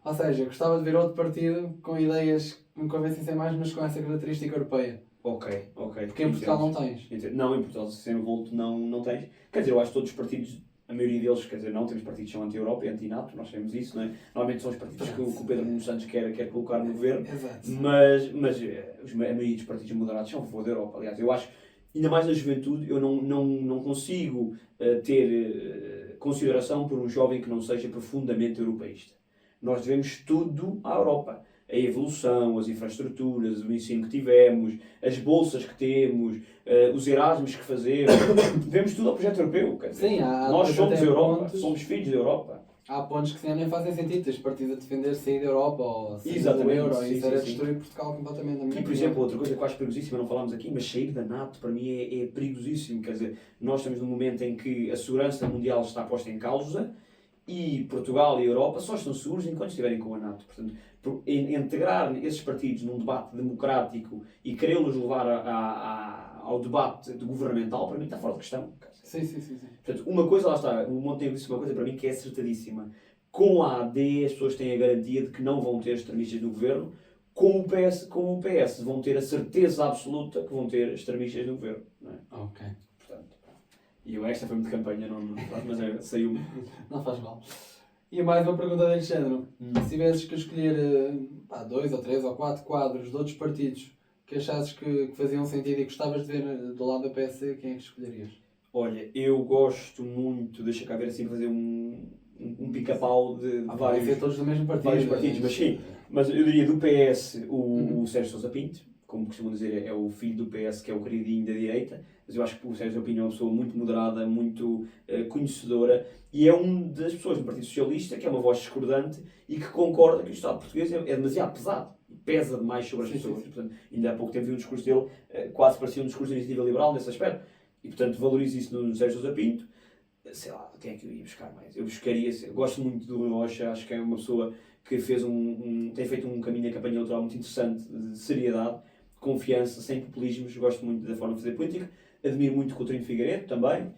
Ou seja, gostava de ver outro partido com ideias que me convencessem mais, mas com essa característica europeia. Ok. Porque em Portugal não tens. Não, em Portugal, sem o Volt, não tens. Quer dizer, eu acho que todos os partidos, a maioria deles, quer dizer, não temos partidos que são anti-Europa e anti-NATO, nós sabemos isso, não é? Normalmente são os partidos que o Pedro Nuno Santos quer colocar no governo. Exato. Mas a maioria dos partidos moderados são a favor da Europa. Aliás, eu acho, ainda mais na juventude, eu não consigo ter consideração por um jovem que não seja profundamente europeísta. Nós devemos tudo à Europa. A evolução, as infraestruturas, o ensino que tivemos, as bolsas que temos, os Erasmus que fazemos, devemos tudo ao projeto europeu. Quer dizer, sim, nós somos a Europa, somos filhos da Europa. Há pontos que nem fazem sentido, tens partidos a defender sair da Europa ou sair do euro, isso era destruir Portugal completamente. E por exemplo, outra coisa que eu acho perigosíssima, não falámos aqui, mas sair da NATO para mim é perigosíssimo. Quer dizer, nós estamos num momento em que a segurança mundial está posta em causa e Portugal e a Europa só estão seguros enquanto estiverem com a NATO. Portanto, integrar esses partidos num debate democrático e querê-los levar ao debate governamental, para mim está fora de questão. Sim. Portanto, uma coisa, lá está, o Montenegro disse uma coisa para mim que é acertadíssima. Com a AD as pessoas têm a garantia de que não vão ter extremistas no governo, com o PS vão ter a certeza absoluta que vão ter extremistas no governo. Não é? Ok. Portanto, e esta foi muito de campanha, mas saiu. Não faz mal. E mais uma pergunta deste género. Se tivesses que escolher 2 ou 3 ou 4 quadros de outros partidos que achasses que faziam sentido e gostavas de ver do lado da PSD, quem é que escolherias? Olha, eu gosto muito, deixa cá ver assim, fazer um pica-pau de vários, ser todos do mesmo partido, vários partidos, mas sim, mas eu diria do PS o Sérgio Sousa Pinto, como costumam dizer, é o filho do PS, que é o queridinho da direita, mas eu acho que o Sérgio Pinto é uma pessoa muito moderada, muito conhecedora, e é uma das pessoas do Partido Socialista que é uma voz discordante e que concorda que o Estado português é demasiado pesado, e pesa demais sobre as pessoas. Portanto, ainda há pouco tempo vi um discurso dele, quase parecia um discurso da iniciativa liberal nesse aspecto, e portanto valorizo isso no Sérgio Sousa Pinto. Sei lá, quem é que eu ia buscar mais? Eu gosto muito do Rui Rocha, acho que é uma pessoa que fez tem feito um caminho de campanha eleitoral muito interessante, de seriedade, confiança, sem populismos, gosto muito da forma de fazer política, admiro muito o Coutinho Figueiredo também,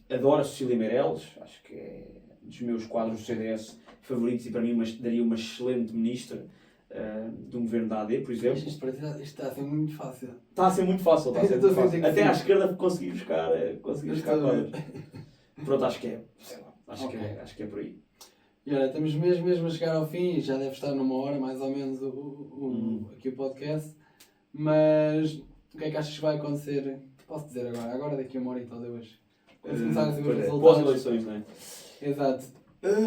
adoro a Cecília Meirelles, acho que é um dos meus quadros do CDS favoritos e para mim daria uma excelente ministra de um governo da AD, por exemplo. Isto está a ser muito fácil. Está a ser muito fácil. Até à esquerda consegui buscar quadros. Pronto, acho que é, sei lá, acho que é por aí. E olha, estamos mesmo a chegar ao fim e já deve estar numa hora mais ou menos aqui o podcast, mas o que é que achas que vai acontecer? Posso dizer agora daqui a uma hora e tal, duas. Quando começar a saber os resultados. Pós-eleições, não é? Exato.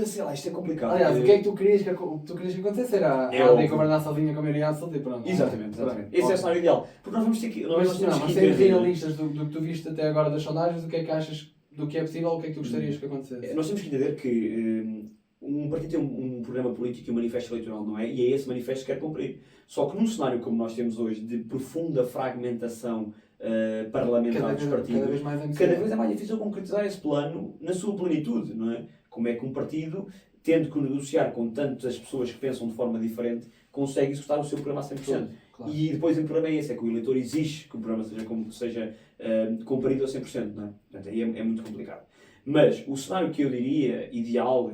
Sei lá, isto é complicado. Aliás, o que é que tu querias que acontecesse? Era a AD governar sozinha com a maioria absoluta e pronto. Exatamente. Esse é o cenário ideal. Porque nós vamos ter que... Mas sendo realistas do que tu viste até agora das sondagens, o que é que achas do que é possível, o que é que tu gostarias que acontecesse? Nós temos que entender que um partido tem um programa político e um manifesto eleitoral, não é? E é esse manifesto que quer cumprir. Só que num cenário como nós temos hoje, de profunda fragmentação parlamentar dos partidos, cada vez é mais difícil concretizar esse plano na sua plenitude, não é? Como é que um partido, tendo que negociar com tantas pessoas que pensam de forma diferente, consegue executar o seu programa a 100%. Claro. E depois o problema é esse, é que o eleitor exige que o programa seja cumprido a 100%, não é? Portanto, aí é muito complicado. Mas o cenário que eu diria ideal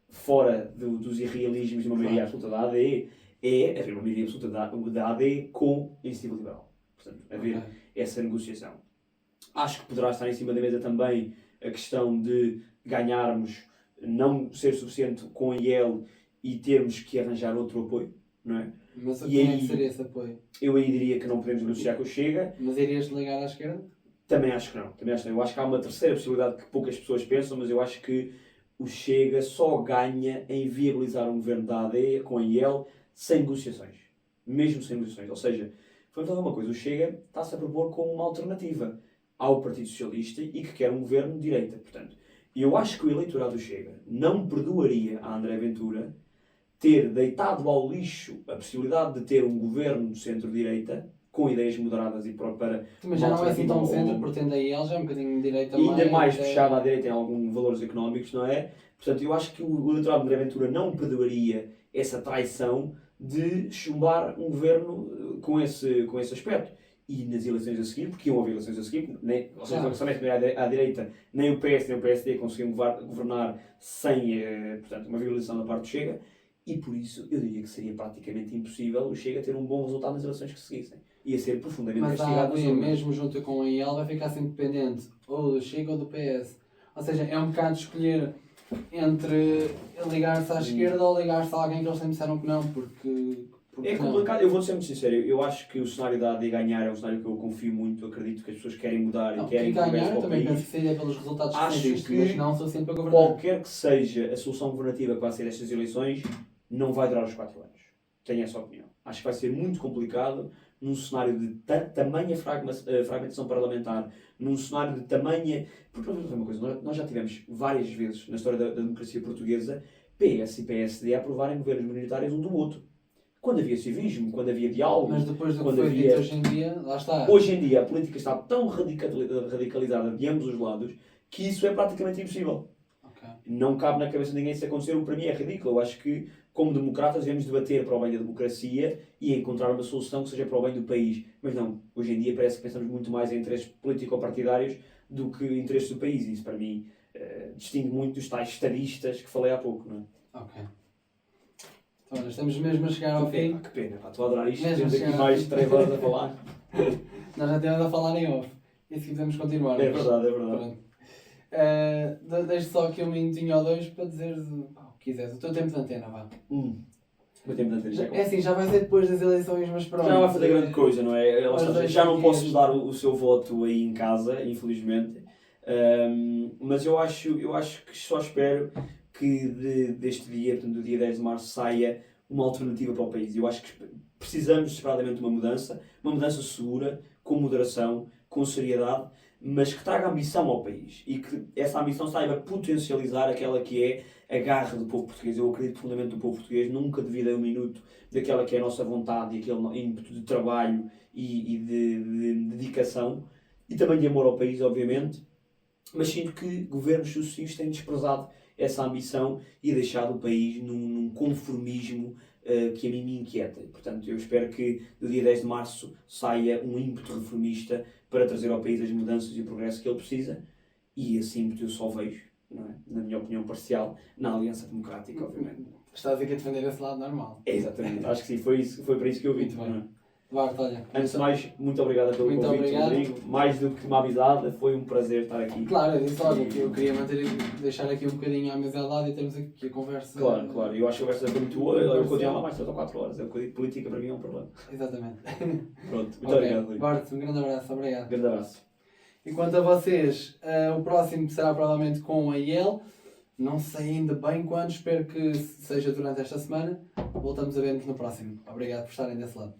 fora dos irrealismos de uma maioria absoluta da AD, é haver uma maioria absoluta da AD com a iniciativa liberal. Portanto, haver essa negociação. Acho que poderá estar em cima da mesa também a questão de ganharmos, não ser suficiente com a IEL e termos que arranjar outro apoio, não é? Mas quem é que seria esse apoio? Eu aí diria que não podemos negociar com o Chega. Mas irias ligar à esquerda? Também acho que não. Eu acho que há uma terceira possibilidade que poucas pessoas pensam, mas eu acho que o Chega só ganha em viabilizar um governo da AD com a IEL sem negociações. Mesmo sem negociações. Ou seja, vamos falar uma coisa, o Chega está-se a propor como uma alternativa ao Partido Socialista e que quer um governo de direita. Portanto, eu acho que o eleitorado do Chega não perdoaria a André Ventura ter deitado ao lixo a possibilidade de ter um governo de centro-direita com ideias moderadas e para... Mas já não é assim tão centro, pretende aí ele já é um bocadinho de direita ainda mais puxado à direita em alguns valores económicos, não é? Portanto, eu acho que o eleitorado de André Ventura não perdoaria essa traição de chumbar um governo com esse aspecto. E nas eleições a seguir, porque iam haver eleições a seguir, ou seja, à direita, nem o PS nem o PSD conseguiam governar sem, portanto, uma viabilização da parte do Chega, e por isso eu diria que seria praticamente impossível o Chega ter um bom resultado nas eleições que seguissem. Ia ser profundamente castigado. Mas mesmo junto com a IEL vai ficar sempre dependente ou do Chega ou do PS. Ou seja, é um bocado escolher entre ligar-se à esquerda ou ligar-se a alguém que eles sempre disseram que não, porque é complicado. Eu vou ser muito sincero, eu acho que o cenário da AD ganhar é um cenário que eu confio muito, eu acredito que as pessoas querem mudar e querem ganhar, eu também penso que seria pelos resultados que mas não sou sempre para governar. Qualquer que seja a solução governativa que vai ser destas eleições, não vai durar os 4 anos. Tenho essa opinião. Acho que vai ser muito complicado num cenário de tamanha fragmentação parlamentar, num cenário de tamanha... Porque vamos fazer uma coisa, nós já tivemos várias vezes na história da democracia portuguesa PS e PSD a aprovarem governos minoritários um do outro. Quando havia civismo, quando havia diálogo... Mas depois do que foi dito hoje em dia, lá está. Hoje em dia a política está tão radicalizada de ambos os lados que isso é praticamente impossível. Não cabe na cabeça de ninguém se acontecer, o que para mim é ridículo. Eu acho que, como democratas, devemos debater para o bem da democracia e encontrar uma solução que seja para o bem do país. Mas não, hoje em dia parece que pensamos muito mais em interesses político-partidários do que interesses do país. E isso, para mim, distingue muito dos tais estadistas que falei há pouco, não é? Ok. Então, olha, estamos mesmo a chegar ao fim. Que pena, estou a adorar isto. Temos aqui mais de 3 horas a falar. Nós já temos a falar em off. E se quisermos continuar. É verdade, é verdade. Pronto. Deixo só aqui um minutinho ou dois para dizeres o que quiseres. O teu tempo de antena, vá. O tempo de antena já é assim, já vai ser depois das eleições, mas pronto. Já não vai fazer grande coisa, não é? Já não posso mudar o seu voto aí em casa, infelizmente. Mas eu acho que só espero que deste dia, portanto, do dia 10 de março, saia uma alternativa para o país. Eu acho que precisamos desesperadamente de uma mudança segura, com moderação, com seriedade, mas que traga ambição ao país e que essa ambição saiba potencializar aquela que é a garra do povo português. Eu acredito profundamente no povo português, nunca duvidei um minuto daquela que é a nossa vontade e aquele ímpeto de trabalho e de dedicação e também de amor ao país, obviamente, mas sinto que governos sucessivos têm desprezado essa ambição e deixado o país num conformismo que a mim me inquieta. Portanto, eu espero que do dia 10 de março saia um ímpeto reformista para trazer ao país as mudanças e o progresso que ele precisa, e esse ímpeto eu só vejo, não é? Na minha opinião parcial, na Aliança Democrática, obviamente. Estás aqui a defender esse lado normal. É, exatamente, acho que sim, foi para isso que eu vim. Duarte, olha. Antes de mais, muito obrigado pelo convite, Rodrigo. Mais do que uma avisada, foi um prazer estar aqui. Claro, eu disse, olha, que eu queria deixar aqui um bocadinho à mesa ao lado e termos aqui a conversa. Claro, eu acho que a conversa foi muito boa, eu continuo lá mais 3 ou 4 horas, é o que eu digo, política para mim é um problema. Exatamente. Pronto, muito obrigado, Rodrigo. Duarte, um grande abraço, obrigado. Grande abraço. E quanto a vocês, o próximo será provavelmente com a IEL. Não sei ainda bem quando, espero que seja durante esta semana. Voltamos a ver-nos no próximo. Obrigado por estarem desse lado.